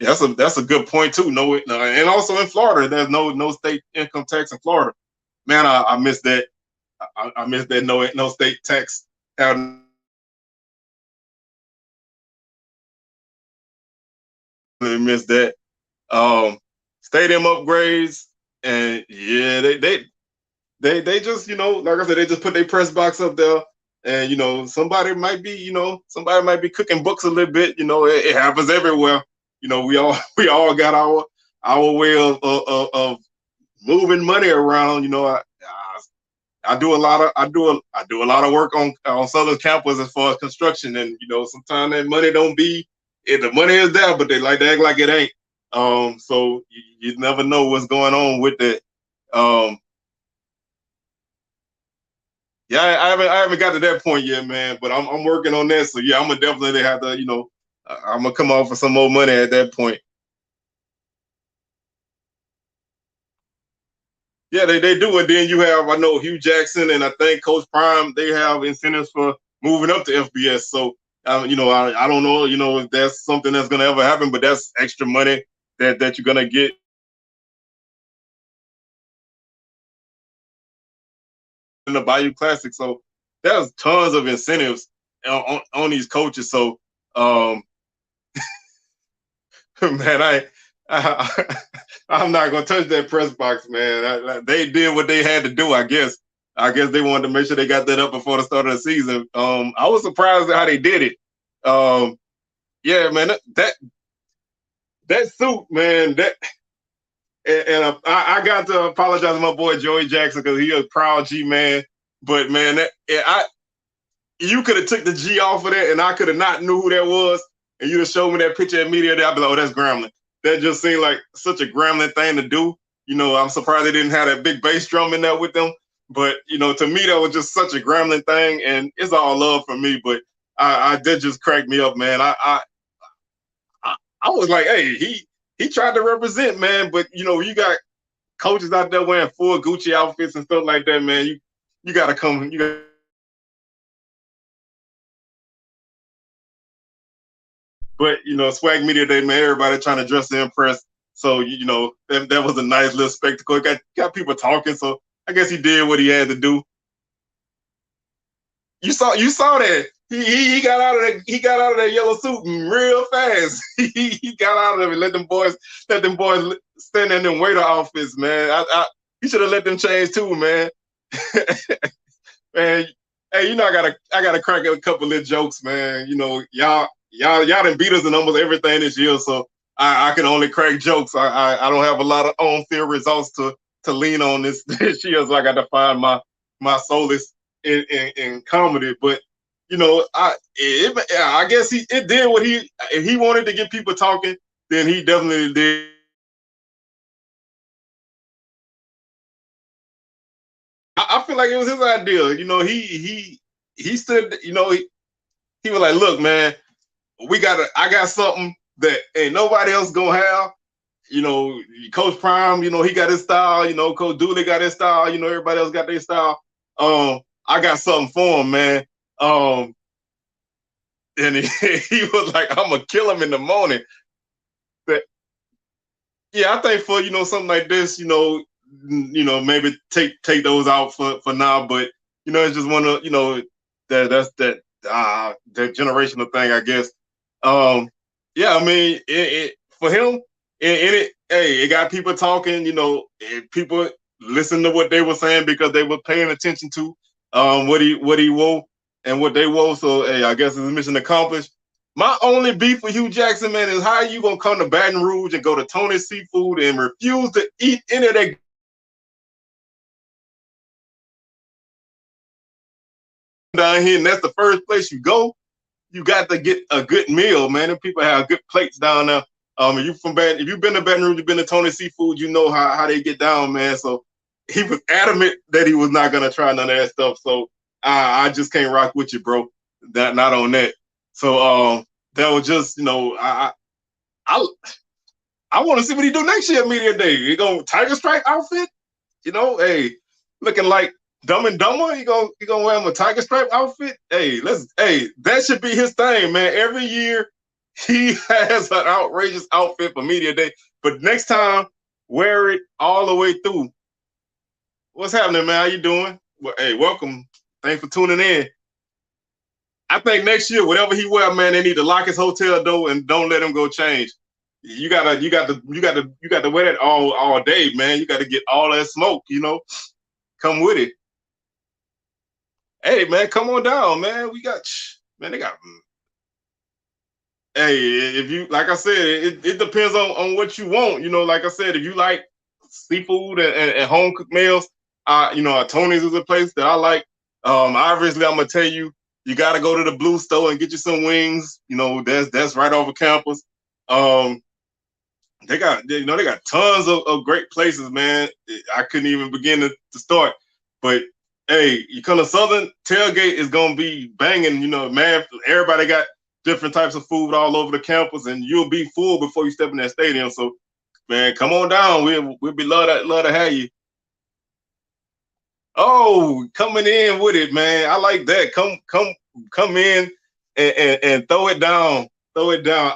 That's a good point too. No, and also in Florida, there's no state income tax in Florida. Man, I miss that. I miss that no state tax. I really miss that. Stadium upgrades, and yeah, they just like I said, they just put their press box up there, and somebody might be cooking books a little bit. It happens everywhere. We all got our way of moving money around. I do a lot of I do a lot of work on Southern campus as far as construction, and sometimes that money don't be. The money is there, but they like to act like it ain't. So you never know what's going on with it. Yeah, I haven't got to that point yet, man. But I'm working on that. So yeah, I'm gonna definitely have to, I'm gonna come off for some more money at that point. Yeah, they do. And then you have, I know, Hugh Jackson and I think Coach Prime, they have incentives for moving up to FBS. So, I don't know, if that's something that's going to ever happen, but that's extra money that you're going to get in the Bayou Classic. So there's tons of incentives on these coaches. So, man, I I'm not gonna touch that press box, man. They did what they had to do, I guess. I guess they wanted to make sure they got that up before the start of the season. I was surprised at how they did it. Yeah, man, that suit, man. I got to apologize to my boy Joey Jackson because he a proud G man. But man, you could have took the G off of that, and I could have not knew who that was, and you'd have showed me that picture immediately. I'd be like, oh, that's Grambling. That just seemed like such a Grambling thing to do. I'm surprised they didn't have that big bass drum in there with them. But to me, that was just such a Grambling thing, and it's all love for me. But I did just crack me up, man. I was like, hey, he tried to represent, man. But you got coaches out there wearing full Gucci outfits and stuff like that, man. You got to come. But Swag Media Day, man, everybody trying to dress to impress. So that was a nice little spectacle. It got people talking. So I guess he did what he had to do. You saw that he got out of that yellow suit real fast. he got out of it. Let them boys stand in them waiter outfits, man. He should have let them change too, man. Man, hey, I gotta crack a couple of jokes, man. Y'all done beat us in almost everything this year, so I can only crack jokes. I don't have a lot of on-field results to lean on this year, so I got to find my solace in comedy. But I guess it did what if he wanted to get people talking, then he definitely did. I feel like it was his idea. He stood. He was like, "Look, man, I got something that ain't nobody else gonna have." Coach Prime, he got his style. Coach Dooley got his style. Everybody else got their style. I got something for him, man. And he was like, "I'm gonna kill him in the morning." But yeah, I think for something like this, maybe take those out for now. But it's just one of that's that generational thing, I guess. Yeah, I mean, for him, it got people talking. People listened to what they were saying because they were paying attention to what he wore and what they wore. So hey, I guess it's mission accomplished. My only beef with Hugh Jackson, man, is how you gonna come to Baton Rouge and go to Tony's Seafood and refuse to eat any of that down here, and that's the first place you go. You got to get a good meal, man. And people have good plates down there. If you've been to Baton Rouge, you've been to Tony Seafood, you know how they get down, man. So he was adamant that he was not gonna try none of that stuff. So I just can't rock with you, bro. Not on that. So that was just, I want to see what he do next year at Media Day. He gonna Tiger Stripe outfit, hey, looking like Dumb and Dumber. He gonna wear him a Tiger Stripe outfit. Hey, that should be his thing, man. Every year he has an outrageous outfit for Media Day, but next time wear it all the way through. What's happening, man? How you doing? Well, hey, welcome. Thanks for tuning in. I think next year, whatever he wear, man, they need to lock his hotel door and don't let him go change. You gotta wear that all day, man. You gotta get all that smoke, Come with it. Hey, man, come on down, man. They got. Hey, if you, like I said, it depends on what you want. Like I said, if you like seafood and home cooked meals, Tony's is a place that I like. Obviously, I'm gonna tell you, you got to go to the Blue Store and get you some wings. That's right off of campus. They got tons of great places, man. I couldn't even begin to start. But hey, you come to Southern, tailgate is gonna be banging. Man, everybody got different types of food all over the campus, and you'll be full before you step in that stadium. So, man, come on down. We'll be love to have you. Oh, coming in with it, man. I like that. Come in and throw it down. Throw it down.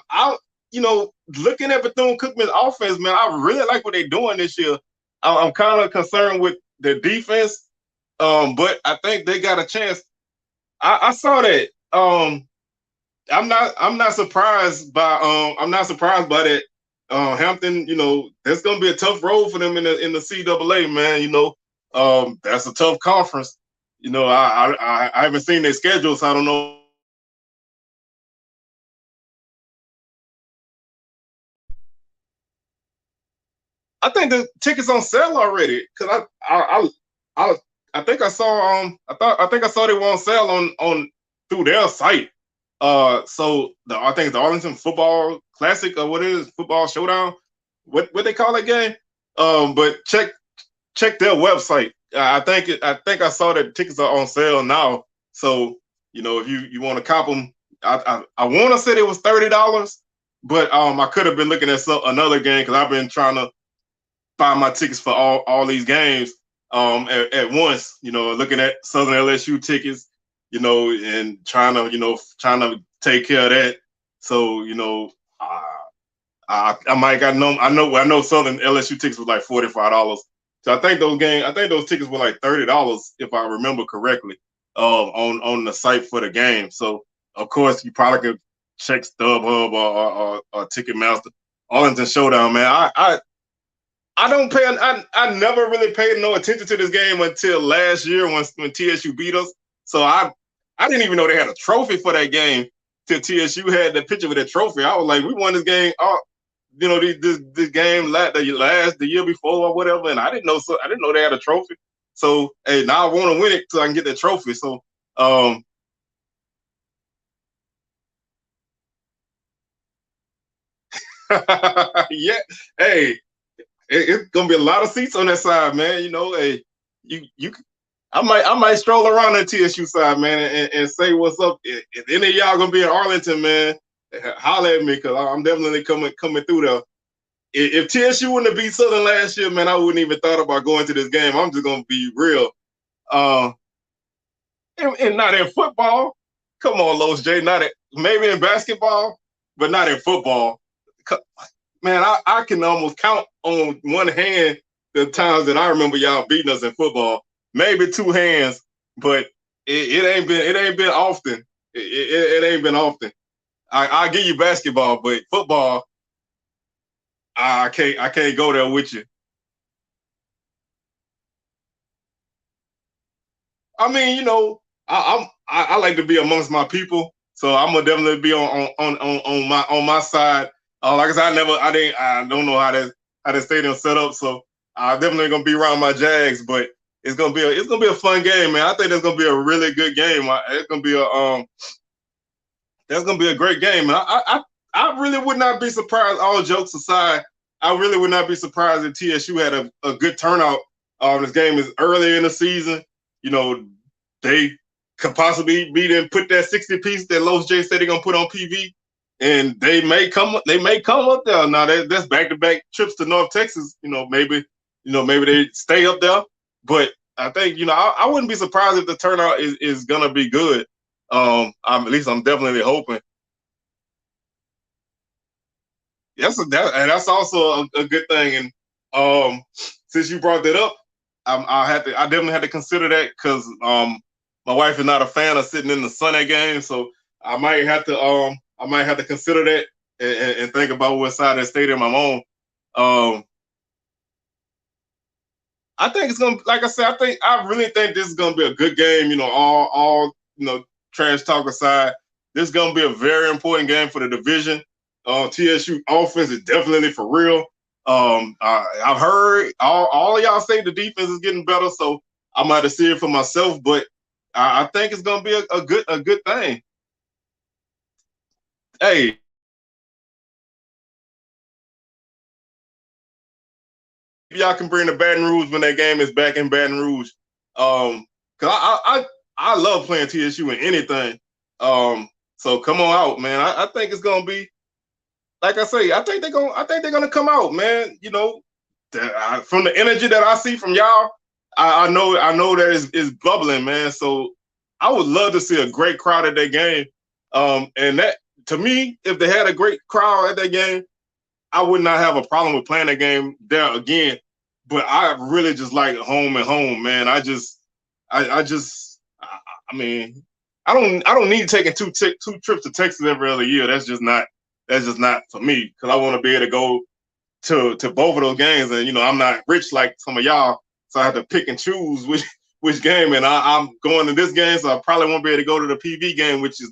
Looking at Bethune-Cookman's offense, man, I really like what they're doing this year. I'm kind of concerned with the defense, but I think they got a chance. I saw that. I'm not surprised by that. Hampton, that's gonna be a tough road for them in the CWA, man. That's a tough conference. I haven't seen their schedule, so I don't know. I think the tickets on sale already, because I think I saw I think I saw they were on sale on through their site. So I think it's the Arlington Football Classic, or what it is, Football Showdown, what they call that game. But check their website. I think I saw that tickets are on sale now. So if you want to cop them, I want to say it was $30, but I could have been looking at another game, because I've been trying to buy my tickets for all these games at once. Looking at Southern LSU tickets, and trying to take care of that. So I might got I know Southern LSU tickets was like $45. So I think those tickets were like $30 if I remember correctly, on the site for the game. So of course you probably could check StubHub or Ticketmaster. Arlington Showdown, man. I never really paid no attention to this game until last year when TSU beat us. So I didn't even know they had a trophy for that game till TSU had the picture with that trophy. I was like, we won this game. This game the year before or whatever, and I didn't know they had a trophy. So hey, now I want to win it so I can get the trophy. So yeah, hey, it's gonna be a lot of seats on that side, man. Hey, I might stroll around that TSU side, man, and say what's up. If any of y'all gonna be in Arlington, man, holler at me, because I'm definitely coming through there. If TSU wouldn't have beat Southern last year, man, I wouldn't even thought about going to this game. I'm just gonna be real. And not in football. Come on, Los J. Maybe in basketball, but not in football. Man, I can almost count on one hand the times that I remember y'all beating us in football. Maybe two hands, but it ain't been often. It ain't been often. I'll give you basketball, but football, I can't go there with you. I mean, I like to be amongst my people, so I'm gonna definitely be on my side. Like I said, I don't know how the stadium set up, so I'm definitely gonna be around my Jags. But it's gonna be a fun game, man. I think that's gonna be a really good game. It's gonna be that's gonna be a great game. And I I really would not be surprised. All jokes aside, I really would not be surprised if TSU had a good turnout. This game is early in the season. You know, they could possibly be then put that 60 piece that Los J said they're gonna put on PV, and they may come up there. Now that's back-to-back trips to North Texas. Maybe they stay up there. But I think I wouldn't be surprised if the turnout is gonna be good. At least I'm definitely hoping. That's also a good thing. And since you brought that up, I definitely had to consider that because my wife is not a fan of sitting in the sun at games, so I might have to consider that and think about what side of the stadium I'm on. I think it's gonna, like I said, I really think this is gonna be a good game. All trash talk aside, this is gonna be a very important game for the division. TSU offense is definitely for real. I've heard all of y'all say the defense is getting better, so I'm gonna have to see it for myself. But I think it's gonna be a good thing. Hey, y'all can bring the Baton Rouge when that game is back in Baton Rouge. Cause I love playing TSU in anything. So come on out, man. I think it's gonna be, like I say, I think they're gonna come out, man. From the energy that I see from y'all, I know that it's bubbling, man. So I would love to see a great crowd at that game. And that, to me, if they had a great crowd at that game, I would not have a problem with playing that game there again. But I really just like home and home, man. I mean, I don't need taking two trips to Texas every other year. That's just not for me, because I want to be able to go to both of those games. And I'm not rich like some of y'all, so I have to pick and choose which game. And I'm going to this game, so I probably won't be able to go to the PV game, which is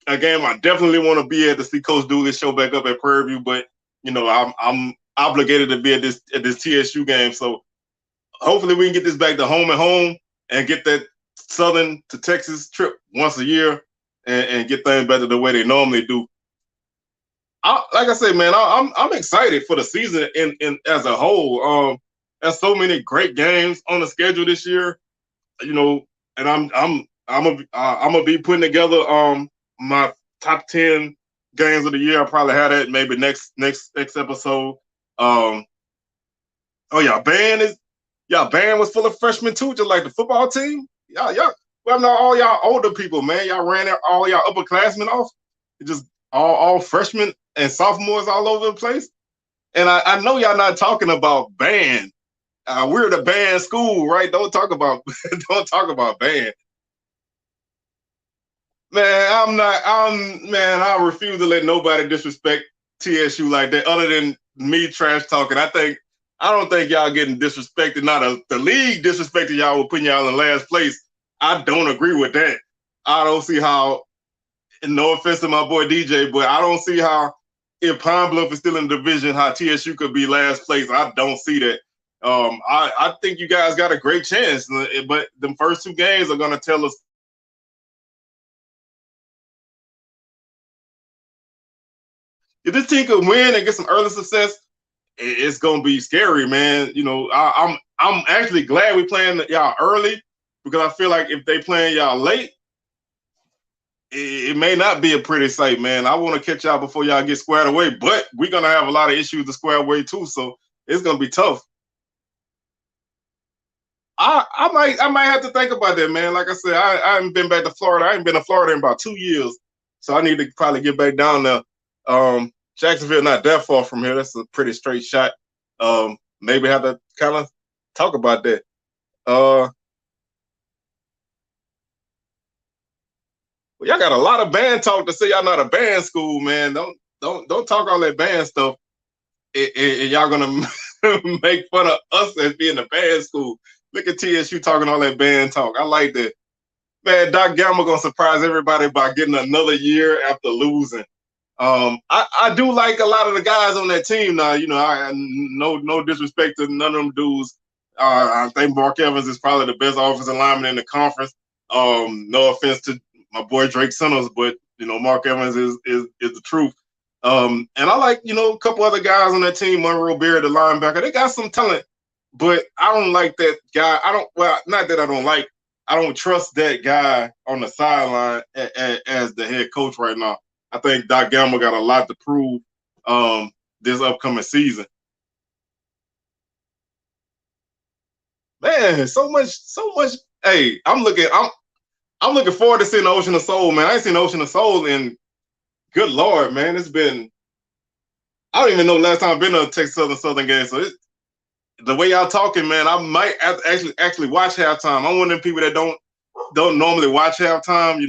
a game I definitely want to be at to see Coach Dooley show back up at Prairie View. But I'm obligated to be at this TSU game. So hopefully we can get this back to home and home and get that Southern to Texas trip once a year and get things better the way they normally do. Like I said, man, I'm excited for the season in as a whole. There's so many great games on the schedule this year, and I'm gonna be putting together my top 10 games of the year. I'll probably have that maybe next episode. Oh yeah, band was full of freshmen too, just like the football team. Well, no, all y'all older people, man. Y'all ran all y'all upperclassmen off. Just all freshmen and sophomores all over the place. And I know y'all not talking about band. We're the band school, right? Don't talk about band. Man, I refuse to let nobody disrespect TSU like that other than me trash talking. I don't think y'all getting disrespected. The league disrespected y'all with putting y'all in last place. I don't agree with that. I don't see how, and no offense to my boy DJ, but I don't see how, if Pine Bluff is still in the division, how TSU could be last place. I don't see that. I think you guys got a great chance, but the first two games are going to tell us. If this team could win and get some early success, it's gonna be scary, man. I'm actually glad we playing y'all early, because I feel like if they playing y'all late, it may not be a pretty sight, man. I want to catch y'all before y'all get squared away, but we're gonna have a lot of issues to square away too, so it's gonna be tough. I might have to think about that, man. Like I said, I haven't been back to Florida. I ain't been to Florida in about 2 years, so I need to probably get back down there. Jacksonville not that far from here. That's a pretty straight shot. Maybe have to kind of talk about that. Well, y'all got a lot of band talk to say y'all not a band school, man. Don't talk all that band stuff. And y'all gonna make fun of us as being a band school. Look at TSU talking all that band talk. I like that. Man, Doc Gamble gonna surprise everybody by getting another year after losing. I do like a lot of the guys on that team now. I no disrespect to none of them dudes. I think Mark Evans is probably the best offensive lineman in the conference. No offense to my boy Drake Sinners, but Mark Evans is the truth. And I like, a couple other guys on that team, Monroe Beard, the linebacker. They got some talent, but I don't like that guy. Not that I don't like, I don't trust that guy on the sideline as the head coach right now. I think Doc Gamble got a lot to prove this upcoming season. Man, so much. Hey, I'm looking forward to seeing the Ocean of Soul, man. I ain't seen the Ocean of Soul in, good Lord, man. It's been, I don't even know the last time I've been to a Texas Southern game. So the way y'all talking, man, I might have to actually watch halftime. I'm one of them people that don't normally watch halftime.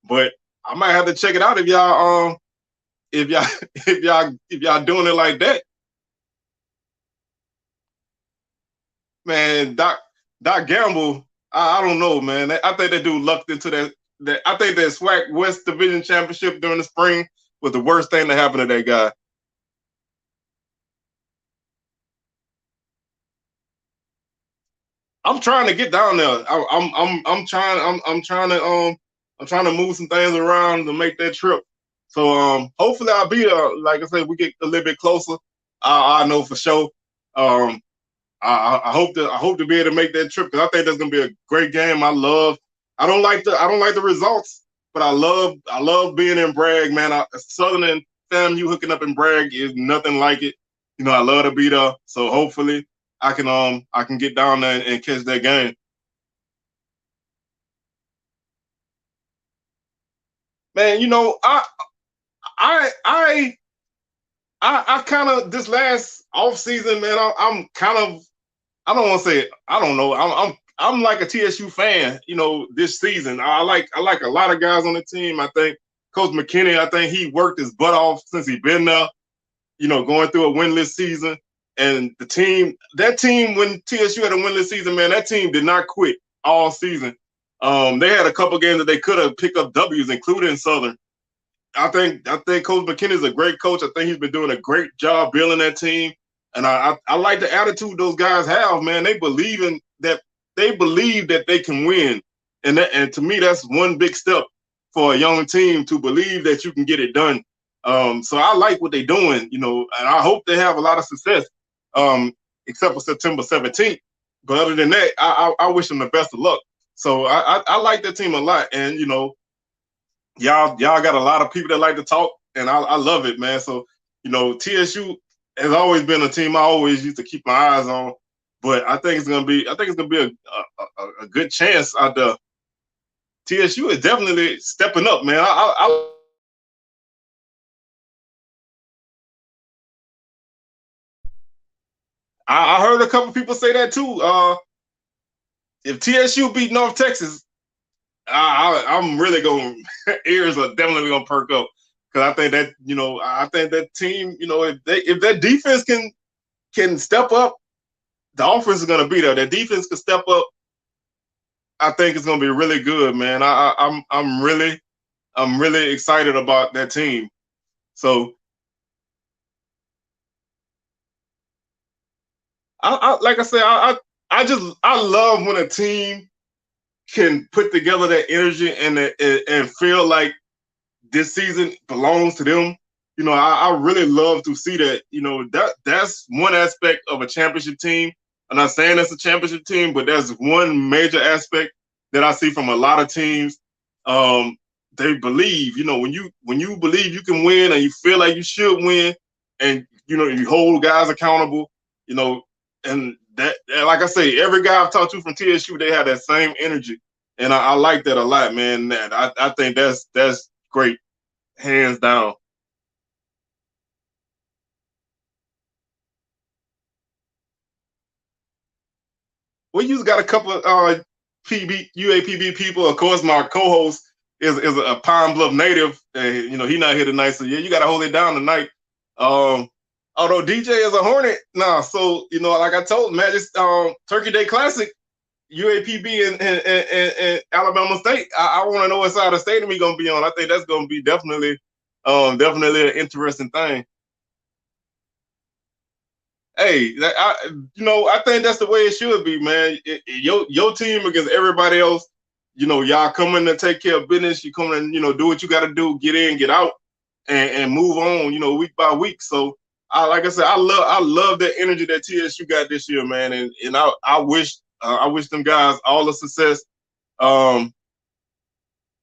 But I might have to check it out if y'all if y'all if y'all doing it like that. Man, Doc Gamble, I don't know, man. I think that dude lucked into that. I think that SWAC West Division Championship during the spring was the worst thing that happened to that guy. I'm trying to get down there. I'm trying to move some things around to make that trip. So hopefully I'll be there. Like I said, we get a little bit closer. I know for sure. Um, I hope to be able to make that trip because I think that's gonna be a great game. I don't like the results, but I love being in Bragg, man. Southern and FAMU hooking up in Bragg is nothing like it. I love to be there. So hopefully I can get down there and catch that game. Man, I I I kind of this last off season, man, I'm kind of, I don't want to say, I don't know. I'm like a TSU fan, this season. I like a lot of guys on the team. I think Coach McKinney, I think he worked his butt off since he been there, going through a winless season. And that team, when TSU had a winless season, man, that team did not quit all season. They had a couple games that they could have picked up W's, including Southern. I think Coach McKinney's a great coach. I think he's been doing a great job building that team. And I like the attitude those guys have, man. They believe that they can win. And to me, that's one big step for a young team to believe that you can get it done. So I like what they're doing, and I hope they have a lot of success, except for September 17th. But other than that, I wish them the best of luck. So I like that team a lot. And, y'all got a lot of people that like to talk, and I love it, man. So, TSU has always been a team I always used to keep my eyes on. But I think it's gonna be a good chance out there. TSU is definitely stepping up, man. I heard a couple people say that too. If TSU beat North Texas, I'm really going ears are definitely gonna perk up because I think that team, if that defense can step up, the offense is gonna be there. That defense can step up. I think it's gonna be really good, man. I'm really excited about that team. So like I said, I love when a team can put together that energy and feel like this season belongs to them. I really love to see that. That's one aspect of a championship team. I'm not saying that's a championship team, but that's one major aspect that I see from a lot of teams. They believe, when you believe you can win and you feel like you should win, and you hold guys accountable, and that, like I say, every guy I've talked to from TSU, they have that same energy, and I like that a lot, man. I think that's great, hands down. We just got a couple of UAPB people. Of course, my co-host is a Pine Bluff native, and he not here tonight. So yeah, you got to hold it down tonight. Um, Although DJ is a Hornet now, so like I told man, this Turkey Day Classic, UAPB and Alabama State. I want to know what side of the stadium he gonna be on. I think that's gonna be definitely an interesting thing. Hey, I think that's the way it should be, man. Your team against everybody else. y'all coming to take care of business. You come and do what you got to do, get in, get out, and move on. Week by week. So like I said, I love that energy that TSU got this year, man. And I wish them guys all the success. Like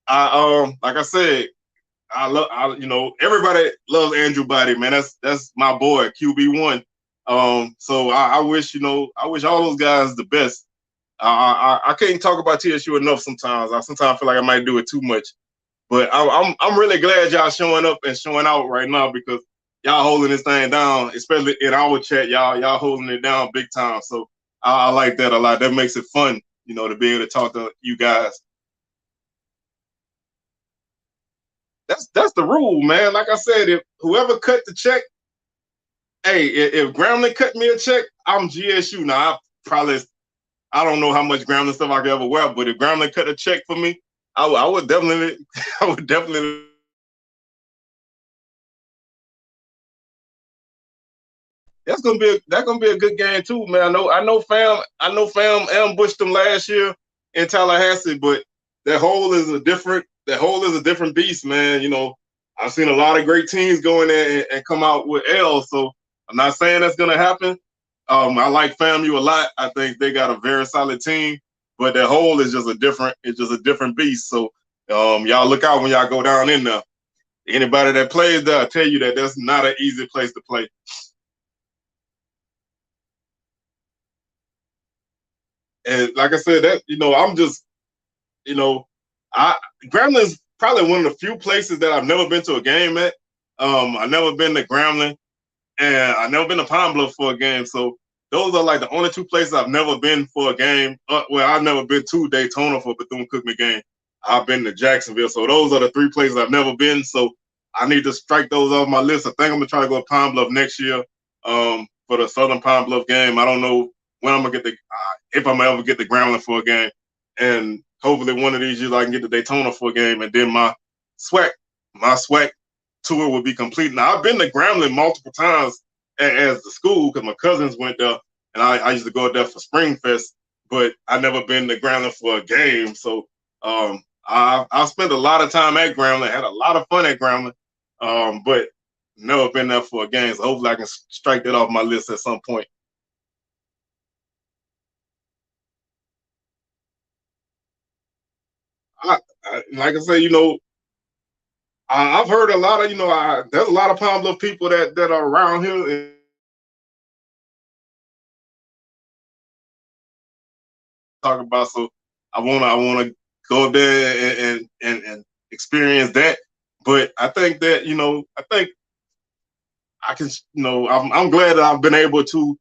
I said, everybody loves Andrew Body, man. That's my boy, QB1. So I wish all those guys the best. I can't talk about TSU enough sometimes. I sometimes feel like I might do it too much. But I'm really glad y'all showing up and showing out right now, because y'all holding this thing down, especially in our chat. Y'all holding it down big time. So I like that a lot. That makes it fun, to be able to talk to you guys. That's the rule, man. Like I said, if whoever cut the check, hey, if Grambling cut me a check, I'm GSU. Now I don't know how much Grambling stuff I could ever wear, but if Grambling cut a check for me, I would definitely that's gonna be a good game too, man. I know fam ambushed them last year in Tallahassee, but that hole is a different beast, man. I've seen a lot of great teams go in there and come out with L. So I'm not saying that's gonna happen. I like FAMU a lot. I think they got a very solid team, but that hole is just a different beast. So y'all look out when y'all go down in there. Anybody that plays there, I'll tell you that that's not an easy place to play. And like I said, that I'm just I Grambling's probably one of the few places that I've never been to a game at. I've never been to Grambling, and I've never been to Pine Bluff for a game. So those are like the only two places I've never been for a game. I've never been to Daytona for a Bethune-Cookman game. I've been to Jacksonville. So those are the three places I've never been. So I need to strike those off my list. I think I'm gonna try to go to Pine Bluff next year for the Southern Pine Bluff game. I don't know when I'm gonna get if I'm gonna ever get the Grambling for a game, and hopefully one of these years I can get to Daytona for a game, and then my SWAC tour will be complete. Now I've been to Grambling multiple times as the school, because my cousins went there, and I used to go there for Spring Fest, but I never been to Grambling for a game. So I spent a lot of time at Grambling, had a lot of fun at Grambling, but never been there for a game. So hopefully I can strike that off my list at some point. Like I say, I've heard a lot of, there's a lot of Palm Bluff people that are around here and talk about. So I wanna go up there and experience that. But I think that I think I can I'm glad that I've been able to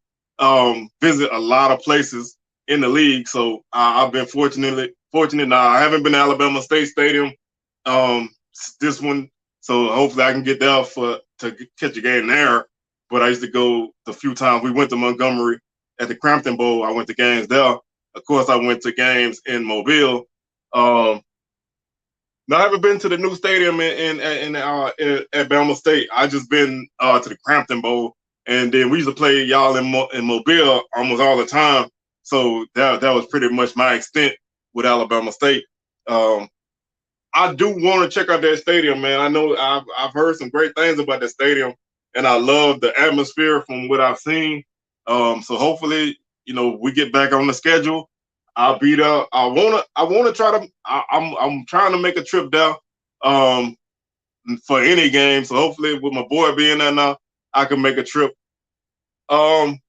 visit a lot of places in the league. So I've been fortunate. Now I haven't been to Alabama State Stadium this one, so hopefully I can get there to catch a game there. But I used to go the few times we went to Montgomery at the Crampton Bowl. I went to games there. Of course, I went to games in Mobile. No, I haven't been to the new stadium at Bama State. I just been to the Crampton Bowl, and then we used to play y'all in Mobile almost all the time. So that was pretty much my extent with Alabama State. I do want to check out that stadium, man. I know I've heard some great things about the stadium, and I love the atmosphere from what I've seen. So hopefully, we get back on the schedule. I'll be there. I wanna try to. I'm trying to make a trip there, for any game. So hopefully, with my boy being there now, I can make a trip. Um,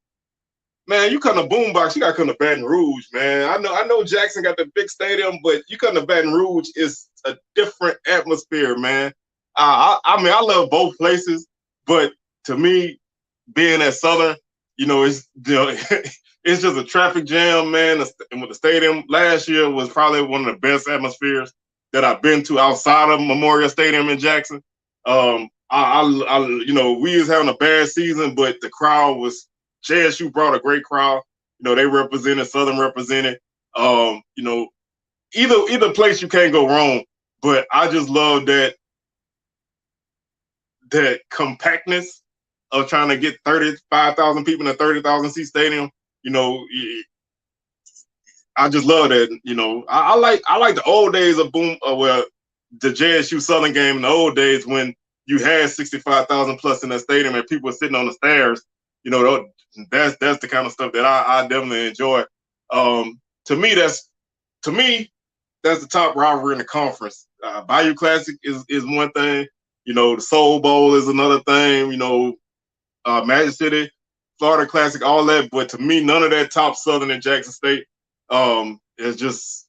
Man, you come to Boombox, you got to come to Baton Rouge, man. I know Jackson got the big stadium, but you come to Baton Rouge, it's a different atmosphere, man. I mean, I love both places, but to me, being at Southern, it's it's just a traffic jam, man. And with the stadium last year was probably one of the best atmospheres that I've been to outside of Memorial Stadium in Jackson. We was having a bad season, but the crowd was JSU brought a great crowd. They represented, Southern represented. Either place you can't go wrong. But I just love that compactness of trying to get 35,000 people in a 30,000 seat stadium. You know, I just love that. You know, I like the old days of boom. Well, the JSU Southern game in the old days when you had 65,000 plus in that stadium and people were sitting on the stairs. You know, that's the kind of stuff that I definitely enjoy. To me, that's the top rivalry in the conference. Bayou Classic is one thing. You know, the Soul Bowl is another thing. You know, Magic City, Florida Classic, all that. But to me, none of that top Southern and Jackson State. It's just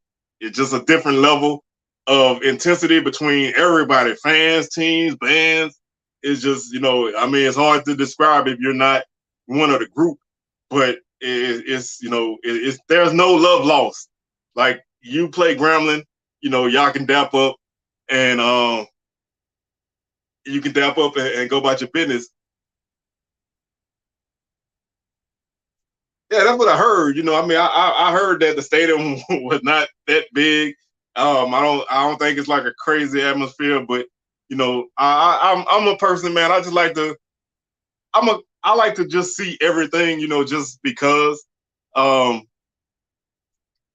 a different level of intensity between everybody, fans, teams, bands. It's just, you know, I mean, it's hard to describe if you're not one of the group, but it's you know, there's no love lost. Like you play Grambling, you know, y'all can dap up and you can dap up and go about your business. Yeah, that's what I heard. You know, I mean, I heard that the stadium was not that big. I don't think it's like a crazy atmosphere, but you know, I'm a person, man. I like to just see everything, you know, just because. Um,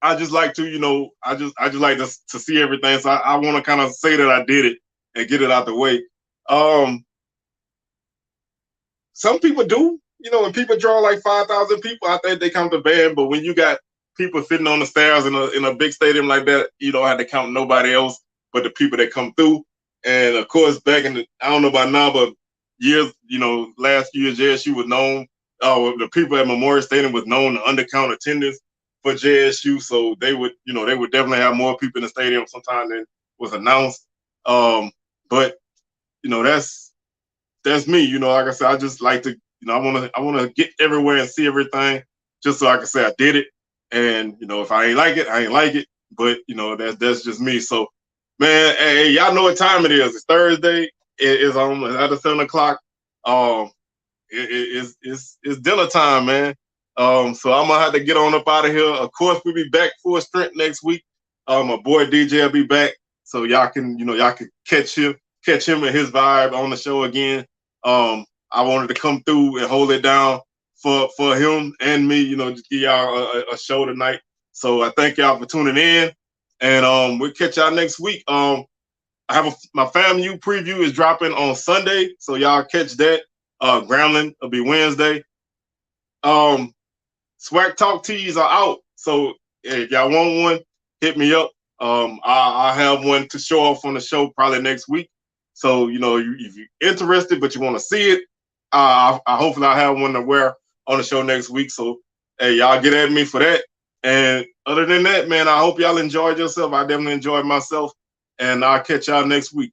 I just like to, you know, I just like to see everything. So I want to kind of say that I did it and get it out the way. Um, some people do, you know, when people draw like 5,000 people, I think they count the band. But when you got people sitting on the stairs in a big stadium like that, you don't have to count nobody else but the people that come through. And of course, back in the, I don't know about now, but years, you know, last few years, JSU was known. The people at Memorial Stadium was known to undercount attendance for JSU, so they would, you know, they would definitely have more people in the stadium sometimes than was announced. But you know, that's me. You know, like I said, I just like to, you know, I wanna get everywhere and see everything, just so I can say I did it. And you know, if I ain't like it, I ain't like it. But you know, that's just me. So, man, hey, y'all know what time it is. It's Thursday. It is on at 7 o'clock. It's dinner time, man. So I'm gonna have to get on up out of here. Of course, we'll be back full strength next week. My boy DJ will be back, so y'all can, you know, y'all can catch him and his vibe on the show again. I wanted to come through and hold it down for him and me, you know, just give y'all a show tonight. So I thank y'all for tuning in, and we'll catch y'all next week. I have my FAMU preview is dropping on Sunday, so y'all catch that. Grambling will be Wednesday. SWAC Talk tees are out, so if y'all want one, hit me up. I have one to show off on the show probably next week. So you know, if you're interested but you want to see it, hopefully I'll have one to wear on the show next week. So hey, y'all get at me for that. And other than that, man, I hope y'all enjoyed yourself. I definitely enjoyed myself, and I'll catch y'all next week.